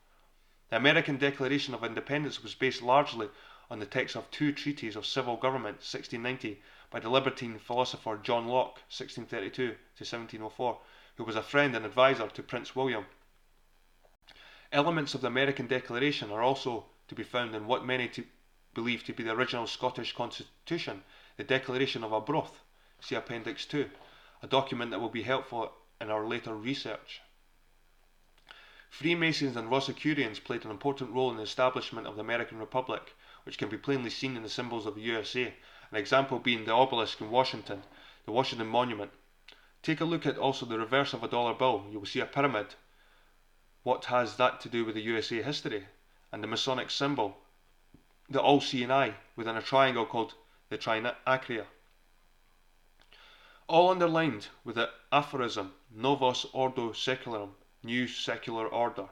The American Declaration of Independence was based largely on the text of two treaties of civil government, 1690, by the libertine philosopher John Locke, 1632 to 1704, who was a friend and advisor to Prince William. Elements of the American Declaration are also to be found in what many believe to be the original Scottish Constitution, the Declaration of Arbroath, see Appendix 2, a document that will be helpful in our later research. Freemasons and Rosicrucians played an important role in the establishment of the American Republic, which can be plainly seen in the symbols of the USA, an example being the obelisk in Washington, the Washington Monument. Take a look at also the reverse of a dollar bill. You will see a pyramid. What has that to do with the USA history? And the Masonic symbol, the all-seeing eye, within a triangle called the trinacria. All underlined with the aphorism, Novus Ordo Secularum, New Secular Order,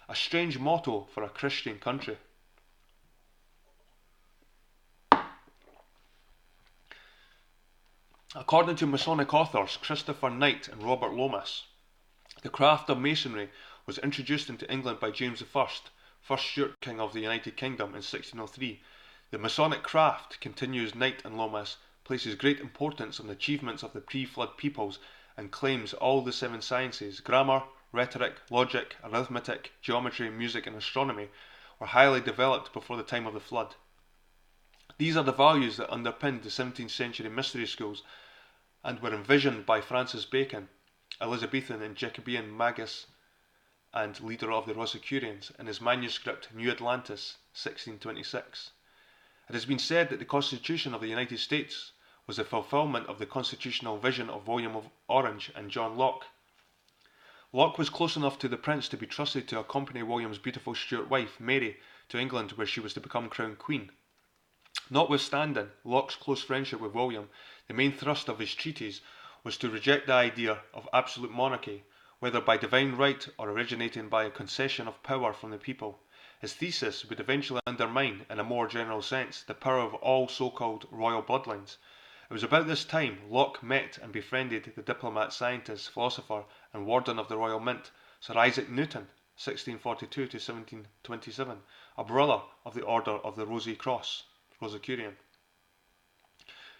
a strange motto for a Christian country. According to Masonic authors Christopher Knight and Robert Lomas, the craft of Masonry was introduced into England by James I, first Stuart King of the United Kingdom in 1603. The Masonic craft, continues Knight and Lomas, places great importance on the achievements of the pre-flood peoples and claims all the 7 sciences, grammar, rhetoric, logic, arithmetic, geometry, music and astronomy, were highly developed before the time of the flood. These are the values that underpinned the 17th century mystery schools and were envisioned by Francis Bacon, Elizabethan and Jacobean magus and leader of the Rosicrucians, in his manuscript New Atlantis, 1626. It has been said that the Constitution of the United States was the fulfillment of the constitutional vision of William of Orange and John Locke. Locke was close enough to the prince to be trusted to accompany William's beautiful Stuart wife, Mary, to England where she was to become crown queen. Notwithstanding Locke's close friendship with William, the main thrust of his treatise was to reject the idea of absolute monarchy, whether by divine right or originating by a concession of power from the people. His thesis would eventually undermine, in a more general sense, the power of all so-called royal bloodlines. It was about this time Locke met and befriended the diplomat, scientist, philosopher and warden of the Royal Mint, Sir Isaac Newton, 1642 to 1727, a brother of the Order of the Rosy Cross, Rosicrucian.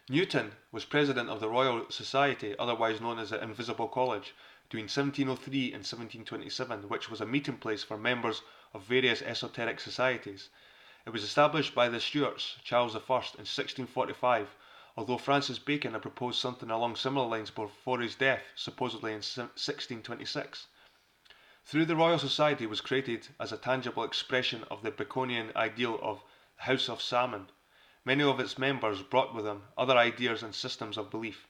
Newton was president of the Royal Society, otherwise known as the Invisible College, between 1703 and 1727, which was a meeting place for members of various esoteric societies. It was established by the Stuarts, Charles I, in 1645, although Francis Bacon had proposed something along similar lines before his death, supposedly in 1626. Through the Royal Society was created as a tangible expression of the Baconian ideal of the House of Salmon. Many of its members brought with them other ideas and systems of belief.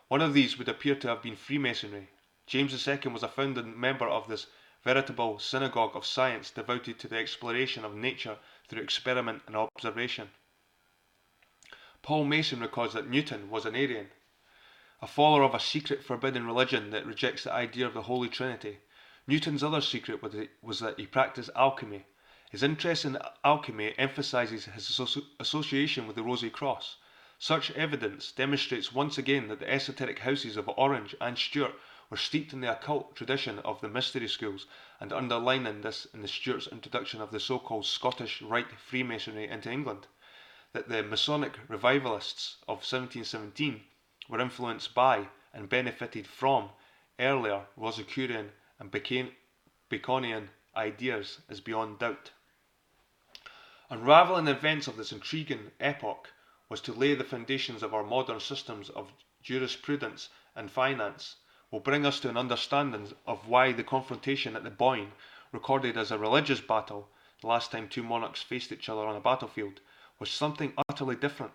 One of these would appear to have been Freemasonry. James II was a founding member of this veritable synagogue of science devoted to the exploration of nature through experiment and observation. Paul Mason records that Newton was an Arian, a follower of a secret forbidden religion that rejects the idea of the Holy Trinity. Newton's other secret was that he practiced alchemy. His interest in alchemy emphasizes his association with the Rosy Cross. Such evidence demonstrates once again that the esoteric houses of Orange and Stuart were steeped in the occult tradition of the mystery schools, and underlining this in the Stuarts' introduction of the so-called Scottish Rite Freemasonry into England, that the Masonic revivalists of 1717 were influenced by and benefited from earlier Rosicrucian and Baconian ideas is beyond doubt. Unravelling the events of this intriguing epoch was to lay the foundations of our modern systems of jurisprudence and finance, will bring us to an understanding of why the confrontation at the Boyne, recorded as a religious battle, the last time two monarchs faced each other on a battlefield, was something utterly different.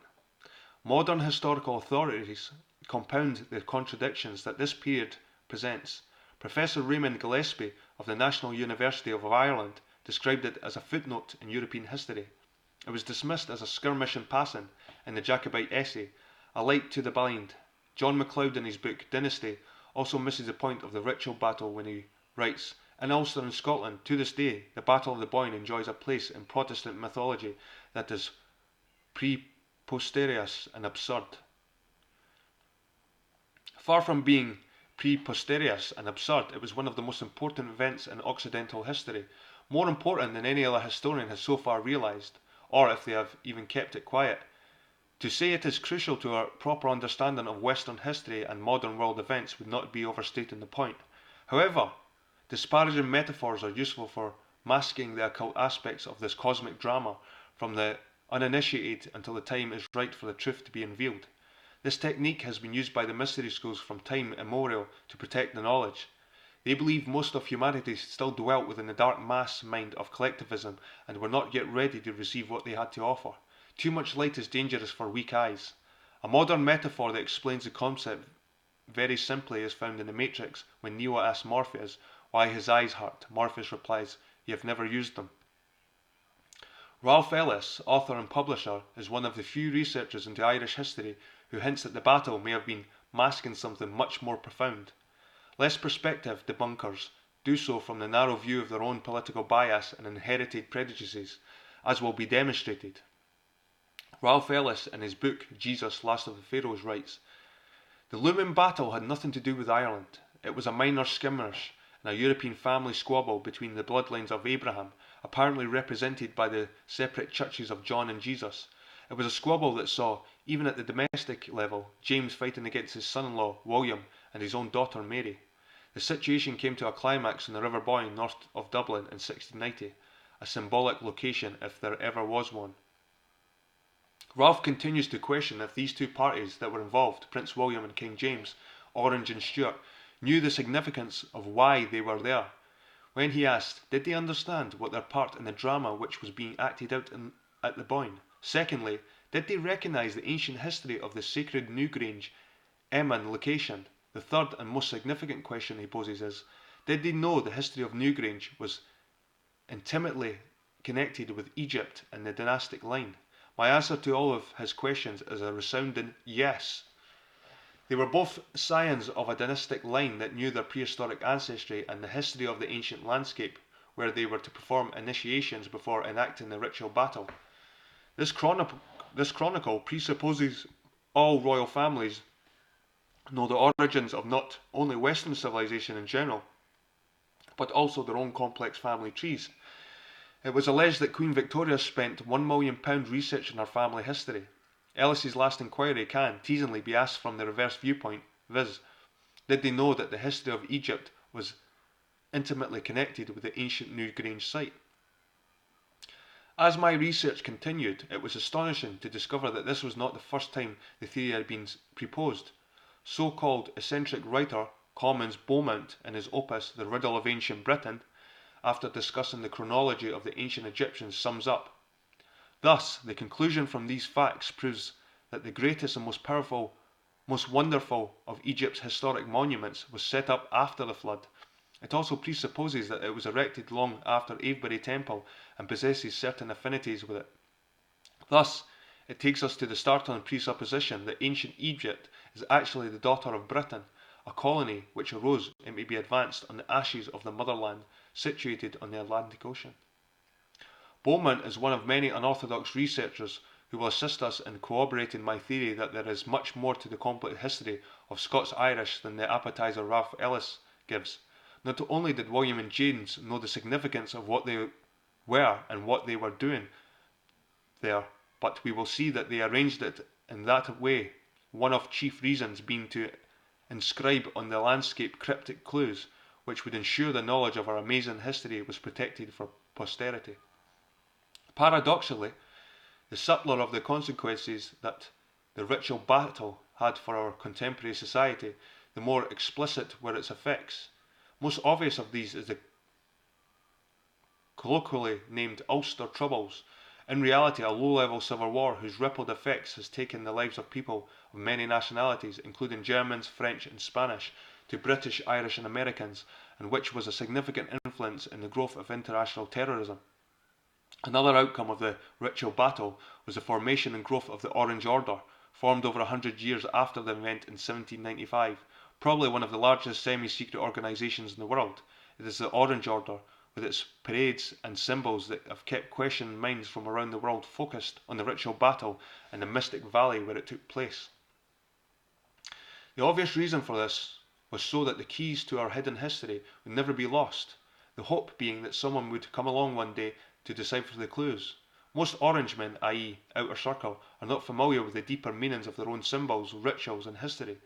Modern historical authorities compound the contradictions that this period presents. Professor Raymond Gillespie of the National University of Ireland described it as a footnote in European history. It was dismissed as a skirmish in passing in the Jacobite essay, A Light to the Blind. John MacLeod in his book Dynasty also misses the point of the ritual battle when he writes, in Ulster in Scotland, to this day, the Battle of the Boyne enjoys a place in Protestant mythology that is preposterous and absurd. Far from being preposterous and absurd, it was one of the most important events in Occidental history, more important than any other historian has so far realised, or if they have even kept it quiet. To say it is crucial to our proper understanding of Western history and modern world events would not be overstating the point. However, disparaging metaphors are useful for masking the occult aspects of this cosmic drama from the uninitiated until the time is right for the truth to be unveiled. This technique has been used by the mystery schools from time immemorial to protect the knowledge. They believed most of humanity still dwelt within the dark mass mind of collectivism and were not yet ready to receive what they had to offer. Too much light is dangerous for weak eyes. A modern metaphor that explains the concept very simply is found in The Matrix when Neo asks Morpheus why his eyes hurt. Morpheus replies, "You have never used them." Ralph Ellis, author and publisher, is one of the few researchers into Irish history who hints that the battle may have been masking something much more profound. Less perspective debunkers do so from the narrow view of their own political bias and inherited prejudices, as will be demonstrated. Ralph Ellis, in his book Jesus, Last of the Pharaohs, writes, "The looming battle had nothing to do with Ireland. It was a minor skirmish and a European family squabble between the bloodlines of Abraham, apparently represented by the separate churches of John and Jesus. It was a squabble that saw, even at the domestic level, James fighting against his son-in-law, William, and his own daughter, Mary. The situation came to a climax in the River Boyne, north of Dublin, in 1690, a symbolic location if there ever was one." Ralph continues to question if these two parties that were involved, Prince William and King James, Orange and Stuart, knew the significance of why they were there. When he asked, did they understand what their part in the drama which was being acted out at the Boyne? Secondly, did they recognise the ancient history of the sacred Newgrange Emman location? The third and most significant question he poses is, did they know the history of Newgrange was intimately connected with Egypt and the dynastic line? My answer to all of his questions is a resounding yes. They were both scions of a dynastic line that knew their prehistoric ancestry and the history of the ancient landscape where they were to perform initiations before enacting the ritual battle. This chronicle presupposes all royal families know the origins of not only Western civilization in general, but also their own complex family trees. It was alleged that Queen Victoria spent £1 million researching her family history. Ellis's last inquiry can, teasingly, be asked from the reverse viewpoint, viz., did they know that the history of Egypt was intimately connected with the ancient Newgrange site? As my research continued, it was astonishing to discover that this was not the first time the theory had been proposed. So-called eccentric writer Commons Beaumont, in his opus The Riddle of Ancient Britain, after discussing the chronology of the ancient Egyptians, sums up, "Thus, the conclusion from these facts proves that the greatest and most powerful, most wonderful of Egypt's historic monuments was set up after the flood. It also presupposes that it was erected long after Avebury Temple and possesses certain affinities with it. Thus, it takes us to the startling presupposition that ancient Egypt is actually the daughter of Britain, a colony which arose, it may be advanced, on the ashes of the motherland situated on the Atlantic Ocean." Beaumont is one of many unorthodox researchers who will assist us in corroborating my theory that there is much more to the complex history of Scots-Irish than the appetizer Ralph Ellis gives. Not only did William and James know the significance of what they were and what they were doing there, but we will see that they arranged it in that way, one of chief reasons being to inscribe on the landscape cryptic clues which would ensure the knowledge of our amazing history was protected for posterity. Paradoxically, the subtler of the consequences that the ritual battle had for our contemporary society, the more explicit were its effects. Most obvious of these is the colloquially named Ulster Troubles, in reality a low-level civil war whose rippled effects has taken the lives of people of many nationalities, including Germans, French and Spanish, to British, Irish and Americans, and which was a significant influence in the growth of international terrorism. Another outcome of the ritual battle was the formation and growth of the Orange Order, formed over 100 years after the event in 1795, probably one of the largest semi-secret organisations in the world. It is the Orange Order, with its parades and symbols, that have kept questioning minds from around the world focused on the ritual battle and the mystic valley where it took place. The obvious reason for this was so that the keys to our hidden history would never be lost, the hope being that someone would come along one day to decipher the clues. Most Orangemen, i.e. Outer Circle, are not familiar with the deeper meanings of their own symbols, rituals and history.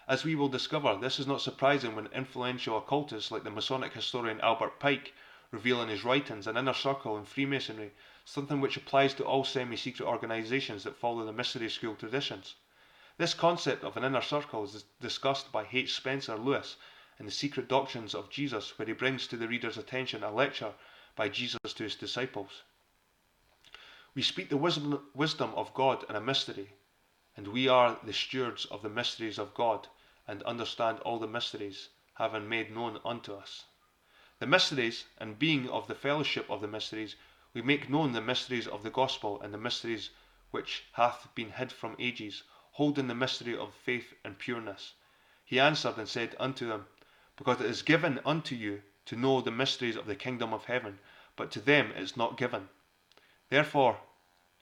As we will discover, this is not surprising when influential occultists like the Masonic historian Albert Pike reveal in his writings an inner circle in Freemasonry, something which applies to all semi-secret organisations that follow the mystery school traditions. This concept of an inner circle is discussed by H. Spencer Lewis in the secret doctrines of Jesus, where he brings to the reader's attention a lecture by Jesus to his disciples. We speak the wisdom of God in a mystery, and we are the stewards of the mysteries of God, and understand all the mysteries, having made known unto us. The mysteries, and being of the fellowship of the mysteries, we make known the mysteries of the gospel, and the mysteries which hath been hid from ages, holding the mystery of faith and pureness. He answered and said unto them, Because it is given unto you to know the mysteries of the kingdom of heaven, but to them it is not given. Therefore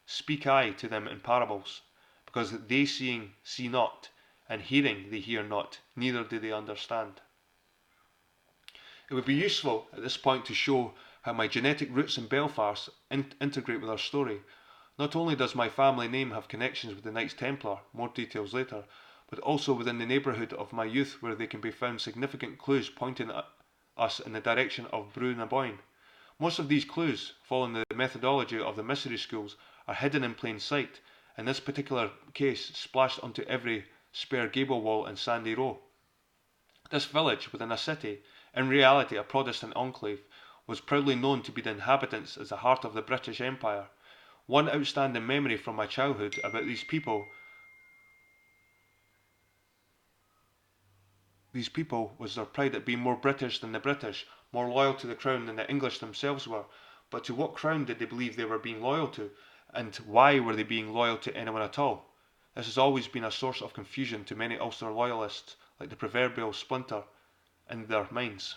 speak I to them in parables, because they seeing see not, and hearing they hear not, neither do they understand. It would be useful at this point to show how my genetic roots in Belfast integrate with our story. Not only does my family name have connections with the Knights Templar, more details later, but also within the neighbourhood of my youth, where they can be found significant clues pointing at us in the direction of Boyne. Most of these clues, following the methodology of the mystery schools, are hidden in plain sight, in this particular case splashed onto every spare gable wall in Sandy Row. This village within a city, in reality a Protestant enclave, was proudly known to be the inhabitants as the heart of the British Empire. One outstanding memory from my childhood about these people was their pride at being more British than the British, more loyal to the crown than the English themselves were. But to what crown did they believe they were being loyal to, and why were they being loyal to anyone at all? This has always been a source of confusion to many Ulster loyalists, like the proverbial splinter in their minds.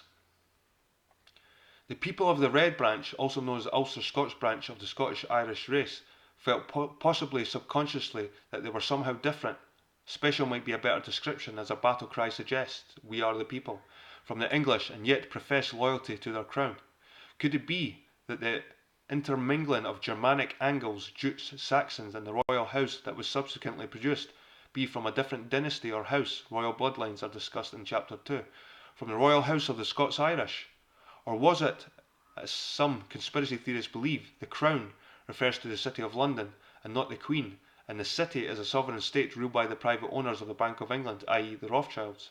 The people of the Red Branch, also known as the Ulster Scots branch of the Scottish-Irish race, felt possibly subconsciously that they were somehow different. Special might be a better description, as a battle cry suggests, we are the people, from the English, and yet profess loyalty to their crown. Could it be that the intermingling of Germanic Angles, Jutes, Saxons, and the royal house that was subsequently produced be from a different dynasty or house? Royal bloodlines are discussed in chapter 2. From the royal house of the Scots-Irish? Or was it, as some conspiracy theorists believe, the crown refers to the city of London and not the Queen, and the city is a sovereign state ruled by the private owners of the Bank of England, i.e. the Rothschilds?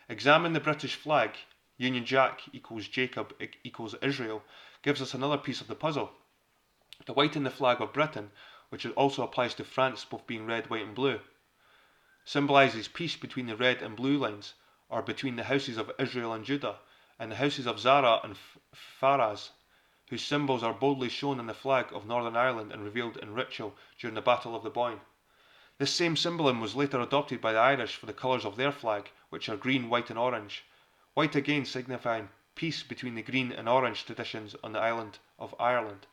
Examine the British flag. Union Jack equals Jacob equals Israel gives us another piece of the puzzle. The white in the flag of Britain, which also applies to France, both being red, white and blue, symbolises peace between the red and blue lines, or between the houses of Israel and Judah, and the houses of Zara and Pharaohs, whose symbols are boldly shown in the flag of Northern Ireland and revealed in ritual during the Battle of the Boyne. This same symbolism was later adopted by the Irish for the colours of their flag, which are green, white and orange. White again signifying peace between the green and orange traditions on the island of Ireland.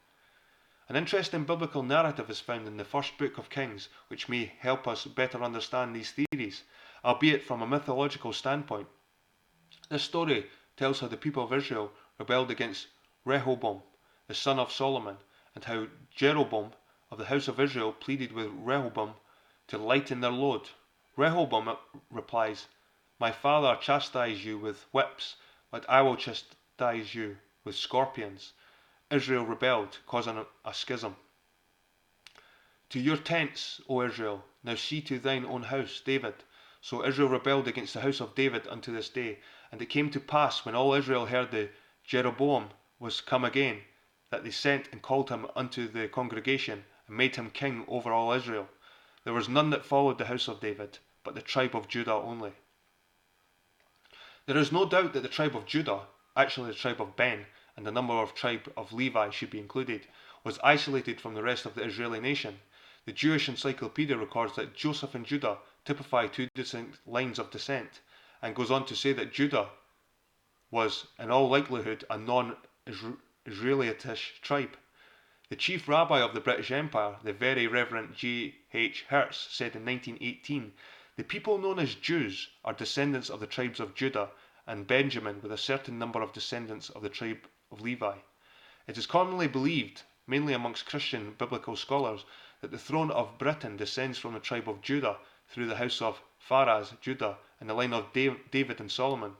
An interesting biblical narrative is found in the first book of Kings, which may help us better understand these theories, albeit from a mythological standpoint. This story tells how the people of Israel rebelled against Rehoboam, the son of Solomon, and how Jeroboam of the house of Israel pleaded with Rehoboam to lighten their load. Rehoboam replies, My father chastised you with whips, but I will chastise you with scorpions. Israel rebelled, causing a schism. To your tents, O Israel, now see to thine own house, David. So Israel rebelled against the house of David unto this day. And it came to pass, when all Israel heard that Jeroboam was come again, that they sent and called him unto the congregation, and made him king over all Israel. There was none that followed the house of David, but the tribe of Judah only. There is no doubt that the tribe of Judah, actually the tribe of Ben, and the number of tribe of Levi should be included, was isolated from the rest of the Israeli nation. The Jewish Encyclopedia records that Joseph and Judah typify two distinct lines of descent, and goes on to say that Judah was, in all likelihood, a non-Israelitish tribe. The chief rabbi of the British Empire, the Very Reverend J. H. Hertz, said in 1918, The people known as Jews are descendants of the tribes of Judah and Benjamin, with a certain number of descendants of the tribe of Levi. It is commonly believed, mainly amongst Christian biblical scholars, that the throne of Britain descends from the tribe of Judah through the house of Pharaohs, Judah, and the line of David and Solomon,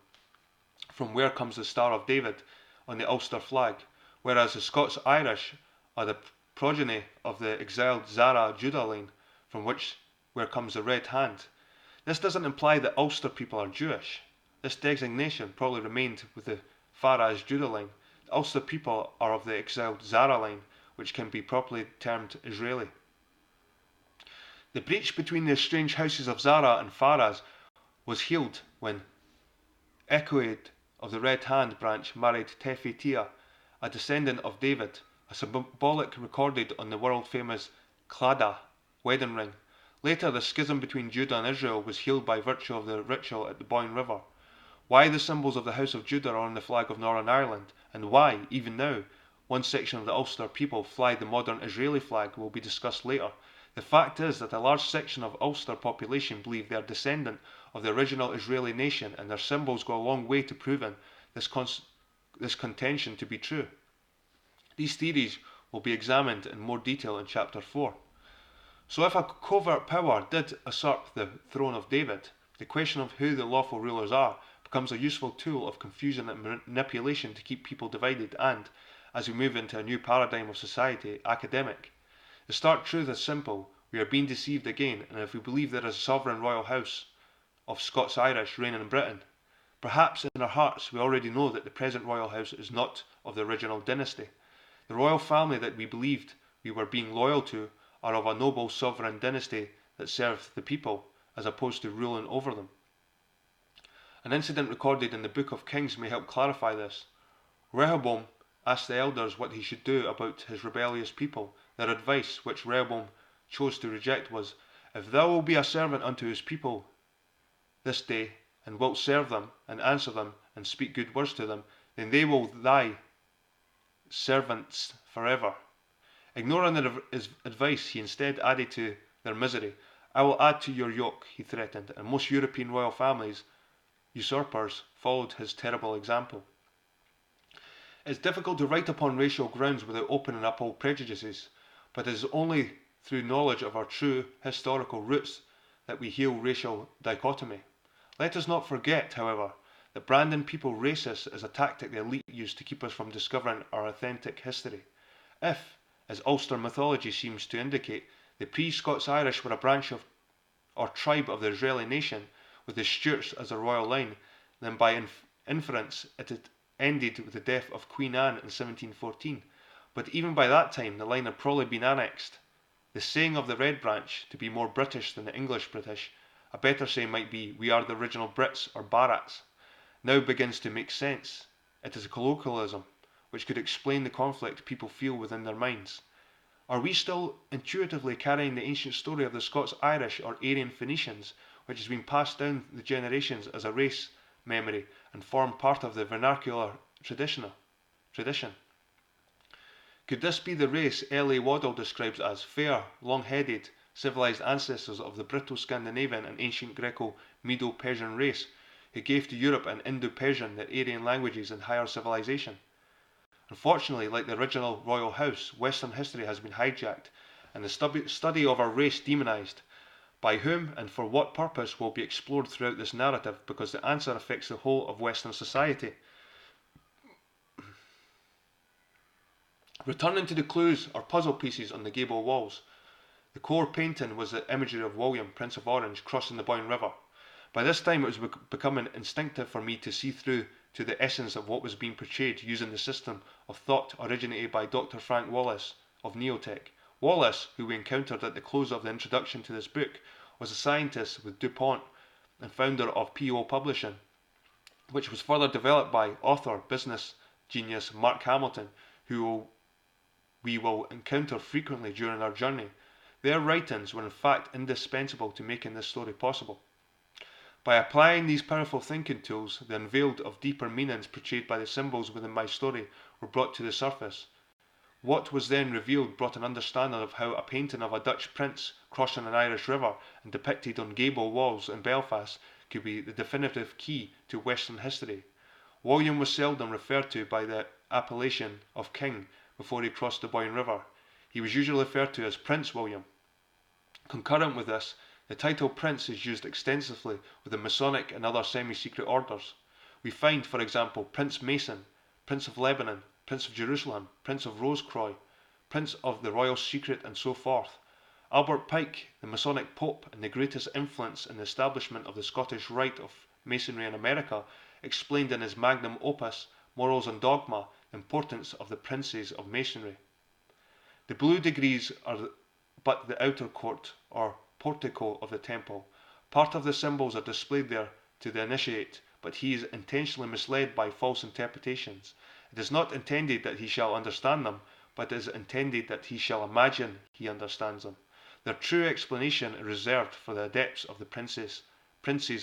from where comes the Star of David on the Ulster flag, whereas the Scots-Irish are the progeny of the exiled Zara Judah line, from where comes the red hand. This doesn't imply that Ulster people are Jewish. This designation probably remained with the Pharaohs Judah line. The Ulster people are of the exiled Zara line, which can be properly termed Israeli. The breach between the estranged houses of Zara and Pharaohs was healed when Echoed of the Red Hand branch married Tephi-Tia, a descendant of David, a symbolic recorded on the world-famous Claddagh wedding ring. Later, the schism between Judah and Israel was healed by virtue of the ritual at the Boyne River. Why the symbols of the House of Judah are on the flag of Northern Ireland, and why, even now, one section of the Ulster people fly the modern Israeli flag will be discussed later. The fact is that a large section of Ulster population believe they are descendant of the original Israeli nation, and their symbols go a long way to proving this contention to be true. These theories will be examined in more detail in Chapter 4. So if a covert power did usurp the throne of David, the question of who the lawful rulers are becomes a useful tool of confusion and manipulation to keep people divided and, as we move into a new paradigm of society, academic. The stark truth is simple: we are being deceived again, and if we believe there is a sovereign royal house of Scots-Irish reigning in Britain, perhaps in our hearts we already know that the present royal house is not of the original dynasty. The royal family that we believed we were being loyal to are of a noble sovereign dynasty that serve the people, as opposed to ruling over them. An incident recorded in the Book of Kings may help clarify this. Rehoboam asked the elders what he should do about his rebellious people. Their advice, which Rehoboam chose to reject, was, "If thou wilt be a servant unto his people this day, and wilt serve them, and answer them, and speak good words to them, then they will thy servants forever." Ignoring his advice, he instead added to their misery. "I will add to your yoke," he threatened, and most European royal families, usurpers, followed his terrible example. It's difficult to write upon racial grounds without opening up old prejudices, but it is only through knowledge of our true historical roots that we heal racial dichotomy. Let us not forget, however, that branding people racist is a tactic the elite use to keep us from discovering our authentic history. If, as Ulster mythology seems to indicate, the pre-Scots-Irish were a branch of or tribe of the Israeli nation, with the Stuarts as a royal line, then by inference it had ended with the death of Queen Anne in 1714. But even by that time the line had probably been annexed. The saying of the Red Branch, to be more British than the English British, a better saying might be, "we are the original Brits or Barats," now begins to make sense. It is a colloquialism which could explain the conflict people feel within their minds. Are we still intuitively carrying the ancient story of the Scots-Irish or Aryan Phoenicians, which has been passed down the generations as a race memory and formed part of the vernacular tradition? Could this be the race L.A. Waddell describes as fair, long-headed, civilized ancestors of the Britto-Scandinavian and ancient Greco-Medo-Persian race, who gave to Europe and Indo-Persian their Aryan languages and higher civilization? Unfortunately, like the original royal house, Western history has been hijacked, and the study of our race demonized. By whom and for what purpose will be explored throughout this narrative, because the answer affects the whole of Western society. Returning to the clues or puzzle pieces on the gable walls, the core painting was the imagery of William, Prince of Orange, crossing the Boyne River. By this time it was becoming instinctive for me to see through to the essence of what was being portrayed using the system of thought originated by Dr. Frank Wallace of Neotech. Wallace, who we encountered at the close of the introduction to this book, was a scientist with DuPont and founder of P.O. Publishing, which was further developed by author, business genius Mark Hamilton, who we will encounter frequently during our journey. Their writings were in fact indispensable to making this story possible. By applying these powerful thinking tools, the unveiled of deeper meanings portrayed by the symbols within my story were brought to the surface. What was then revealed brought an understanding of how a painting of a Dutch prince crossing an Irish river and depicted on gable walls in Belfast could be the definitive key to Western history. William was seldom referred to by the appellation of King before he crossed the Boyne River. He was usually referred to as Prince William. Concurrent with this, the title Prince is used extensively with the Masonic and other semi-secret orders. We find, for example, Prince Mason, Prince of Lebanon, Prince of Jerusalem, Prince of Rosecroix, Prince of the Royal Secret, and so forth. Albert Pike, the Masonic Pope and the greatest influence in the establishment of the Scottish Rite of Masonry in America, explained in his magnum opus, Morals and Dogma, the importance of the princes of Masonry. The blue degrees are but the outer court, or portico of the temple. Part of the symbols are displayed there to the initiate, but he is intentionally misled by false interpretations. It is not intended that he shall understand them, but it is intended that he shall imagine he understands them. Their true explanation is reserved for the adepts of the princes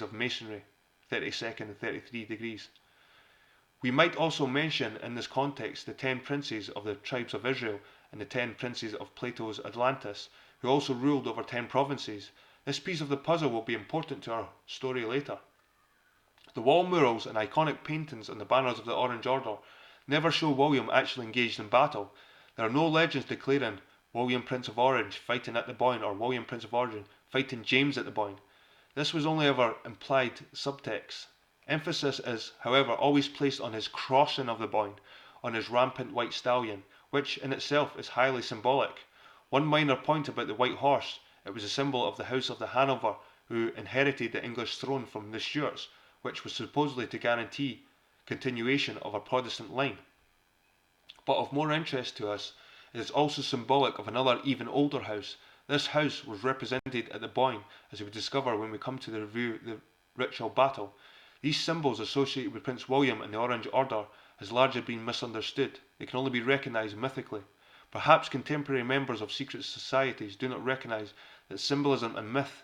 of Masonry, 32nd and 33 degrees. We might also mention in this context the 10 princes of the tribes of Israel and the 10 princes of Plato's Atlantis, who also ruled over 10 provinces. This piece of the puzzle will be important to our story later. The wall murals and iconic paintings on the banners of the Orange Order never show William actually engaged in battle. There are no legends declaring William Prince of Orange fighting at the Boyne or William Prince of Orange fighting James at the Boyne. This was only ever implied subtext. Emphasis is, however, always placed on his crossing of the Boyne, on his rampant white stallion, which in itself is highly symbolic. One minor point about the white horse: it was a symbol of the House of the Hanover, who inherited the English throne from the Stuarts, which was supposedly to guarantee continuation of a Protestant line. But of more interest to us, it is also symbolic of another even older house. This house was represented at the Boyne, as we will discover when we come to review the ritual battle. These symbols associated with Prince William and the Orange Order has largely been misunderstood. They can only be recognised mythically. Perhaps contemporary members of secret societies do not recognise that symbolism and myth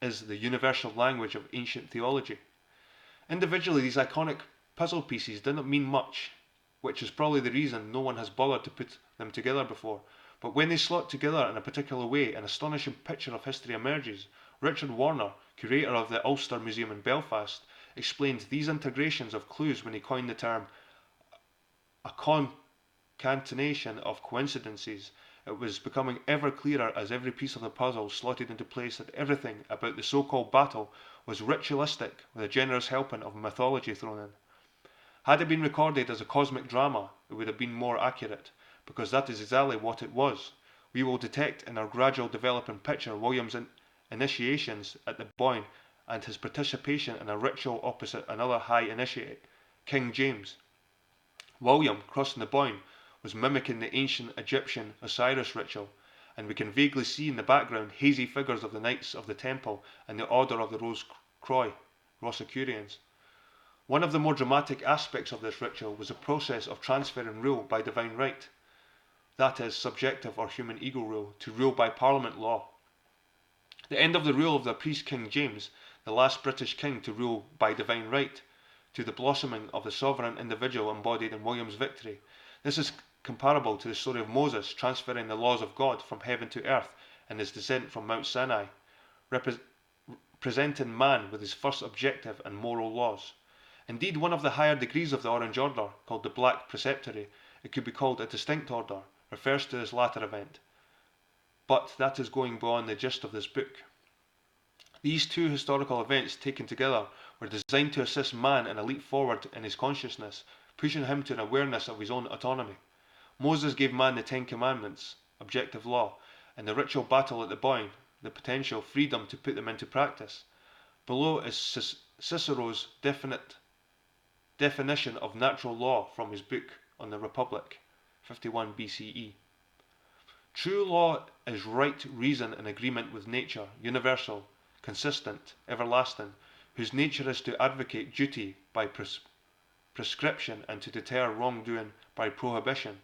is the universal language of ancient theology. Individually, these iconic puzzle pieces do not mean much, which is probably the reason no one has bothered to put them together before. But when they slot together in a particular way, an astonishing picture of history emerges. Richard Warner, curator of the Ulster Museum in Belfast, explained these integrations of clues when he coined the term a concatenation of coincidences. It was becoming ever clearer as every piece of the puzzle slotted into place that everything about the so-called battle was ritualistic, with a generous helping of mythology thrown in. Had it been recorded as a cosmic drama, it would have been more accurate, because that is exactly what it was. We will detect in our gradual developing picture William's initiations at the Boyne and his participation in a ritual opposite another high initiate, King James. William, crossing the Boyne, was mimicking the ancient Egyptian Osiris ritual, and we can vaguely see in the background hazy figures of the Knights of the Temple and the Order of the Rose Croix, Rosicrucians. One of the more dramatic aspects of this ritual was the process of transferring rule by divine right, that is, subjective or human ego rule, to rule by Parliament law. The end of the rule of the priest King James, the last British king to rule by divine right, to the blossoming of the sovereign individual embodied in William's victory. This is comparable to the story of Moses transferring the laws of God from heaven to earth in his descent from Mount Sinai, presenting man with his first objective and moral laws. Indeed, one of the higher degrees of the Orange Order, called the Black Preceptory, it could be called a distinct order, refers to this latter event. But that is going beyond the gist of this book. These two historical events taken together were designed to assist man in a leap forward in his consciousness, pushing him to an awareness of his own autonomy. Moses gave man the 10 Commandments, objective law, and the ritual battle at the Boyne, the potential freedom to put them into practice. Below is Cicero's definition of natural law from his book on the Republic, 51 BCE. True law is right reason in agreement with nature, universal, consistent, everlasting, whose nature is to advocate duty by prescription and to deter wrongdoing by prohibition.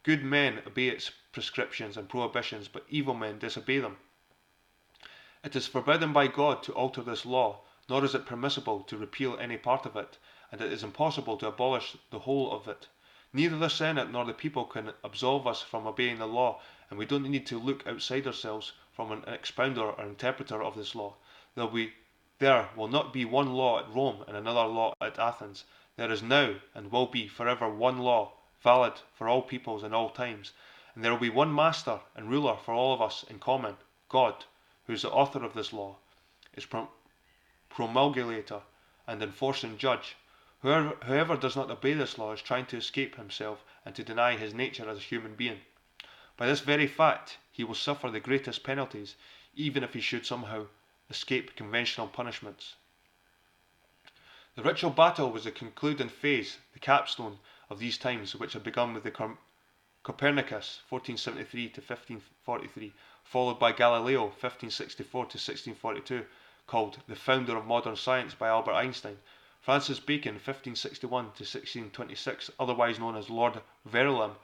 Good men obey its prescriptions and prohibitions, but evil men disobey them. It is forbidden by God to alter this law, nor is it permissible to repeal any part of it, and it is impossible to abolish the whole of it. Neither the Senate nor the people can absolve us from obeying the law, and we don't need to look outside ourselves from an expounder or interpreter of this law. There will not be one law at Rome and another law at Athens. There is now and will be forever one law, valid for all peoples and all times, and there will be one master and ruler for all of us in common, God, who is the author of this law, its promulgator and enforcing judge. Whoever does not obey this law is trying to escape himself and to deny his nature as a human being. By this very fact, he will suffer the greatest penalties, even if he should somehow escape conventional punishments. The ritual battle was the concluding phase, the capstone of these times, which had begun with the Copernicus 1473 to 1543, followed by Galileo 1564 to 1642, called the founder of modern science by Albert Einstein, Francis Bacon 1561 to 1626, otherwise known as Lord Verulam,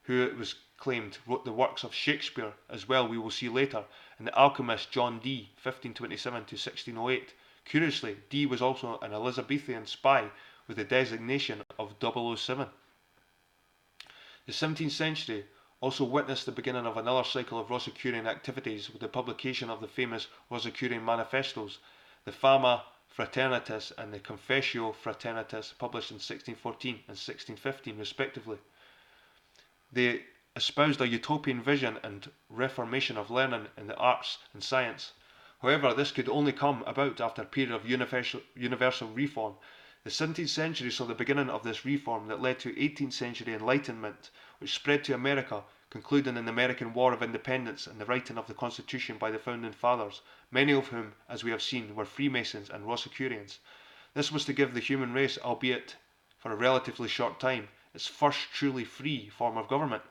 who it was claimed wrote the works of Shakespeare as well, we will see later, and the alchemist John Dee 1527 to 1608. Curiously, Dee was also an Elizabethan spy with the designation of 007. The 17th century also witnessed the beginning of another cycle of Rosicrucian activities with the publication of the famous Rosicrucian manifestos, the Fama Fraternitas and the Confessio Fraternitas, published in 1614 and 1615 respectively. They espoused a utopian vision and reformation of learning in the arts and science. However, this could only come about after a period of universal reform. The 17th century saw the beginning of this reform that led to 18th century Enlightenment, which spread to America, concluding in the American War of Independence and the writing of the Constitution by the Founding Fathers, many of whom, as we have seen, were Freemasons and Rosicrucians. This was to give the human race, albeit for a relatively short time, its first truly free form of government.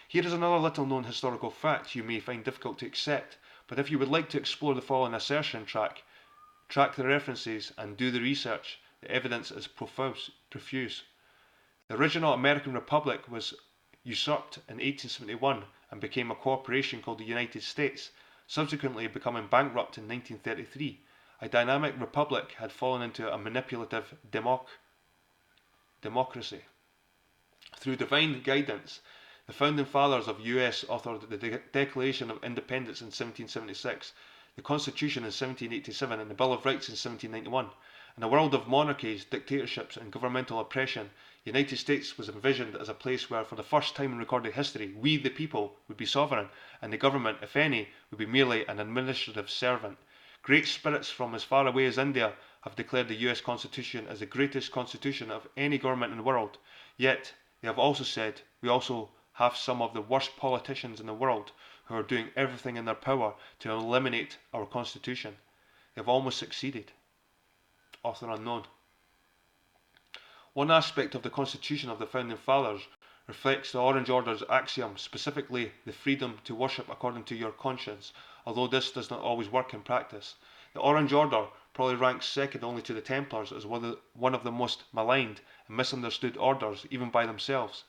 Here is another little known historical fact you may find difficult to accept, but if you would like to explore the following assertion, track the references and do the research. The evidence is profuse. The original American Republic was usurped in 1871 and became a corporation called the United States, subsequently becoming bankrupt in 1933. A dynamic republic had fallen into a manipulative democracy. Through divine guidance, the Founding Fathers of US authored the Declaration of Independence in 1776, the Constitution in 1787 and the Bill of Rights in 1791. In a world of monarchies, dictatorships and governmental oppression, the United States was envisioned as a place where, for the first time in recorded history, we the people would be sovereign, and the government, if any, would be merely an administrative servant. Great spirits from as far away as India have declared the US Constitution as the greatest constitution of any government in the world. Yet, they have also said, we also have some of the worst politicians in the world who are doing everything in their power to eliminate our Constitution. They have almost succeeded. Author unknown. One aspect of the Constitution of the Founding Fathers reflects the Orange Order's axiom, specifically the freedom to worship according to your conscience, although this does not always work in practice. The Orange Order probably ranks second only to the Templars as one of the most maligned and misunderstood orders, even by themselves.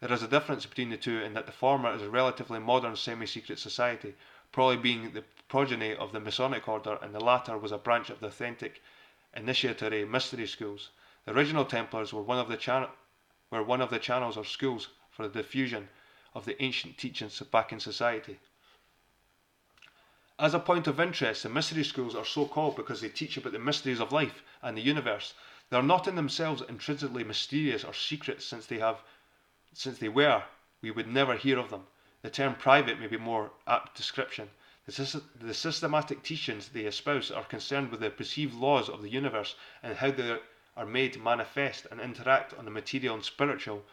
There is a difference between the two in that the former is a relatively modern semi-secret society, probably being the progeny of the Masonic Order, and the latter was a branch of the authentic initiatory mystery schools. The original Templars were one of the channels or schools for the diffusion of the ancient teachings back in society. As a point of interest, the mystery schools are so called because they teach about the mysteries of life and the universe. They are not in themselves intrinsically mysterious or secret, since they were, we would never hear of them. The term private may be a more apt description. The systematic teachings they espouse are concerned with the perceived laws of the universe and how they are made manifest and interact on the material and spiritual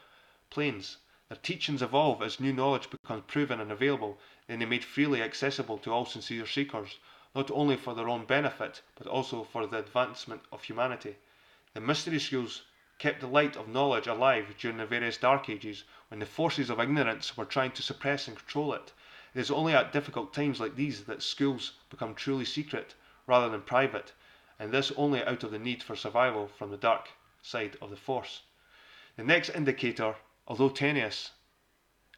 planes. Their teachings evolve as new knowledge becomes proven and available, then they are made freely accessible to all sincere seekers, not only for their own benefit, but also for the advancement of humanity. The mystery schools kept the light of knowledge alive during the various dark ages, when the forces of ignorance were trying to suppress and control it. It is only at difficult times like these that schools become truly secret rather than private, and this only out of the need for survival from the dark side of the force. The next indicator, although tenuous,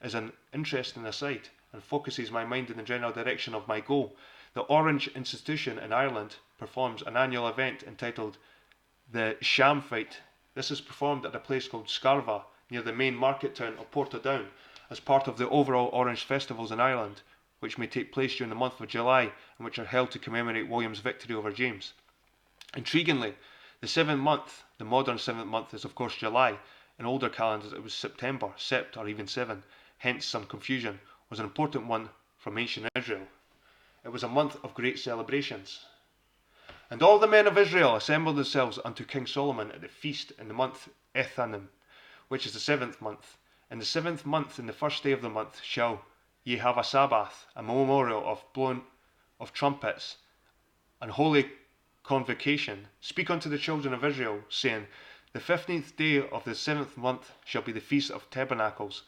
is an interesting aside and focuses my mind in the general direction of my goal. The Orange Institution in Ireland performs an annual event entitled the Sham Fight. This is performed at a place called Scarva, near the main market town of Portadown, as part of the overall Orange Festivals in Ireland, which may take place during the month of July and which are held to commemorate William's victory over James. Intriguingly, the modern 7th month is of course July. In older calendars it was September, Sept or even 7, hence some confusion, was an important one from ancient Israel. It was a month of great celebrations. And all the men of Israel assembled themselves unto King Solomon at the feast in the month Ethanim, which is the 7th month. In the 7th month, in the first day of the month, shall ye have a Sabbath, a memorial of blowing of trumpets, and holy convocation, speak unto the children of Israel, saying, The 15th day of the 7th month shall be the feast of tabernacles.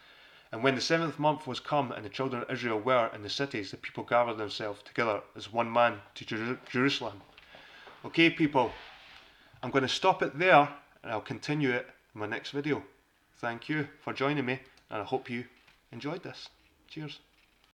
And when the 7th month was come, and the children of Israel were in the cities, the people gathered themselves together as one man to Jerusalem. Okay, people, I'm going to stop it there, and I'll continue it in my next video. Thank you for joining me, and I hope you enjoyed this. Cheers.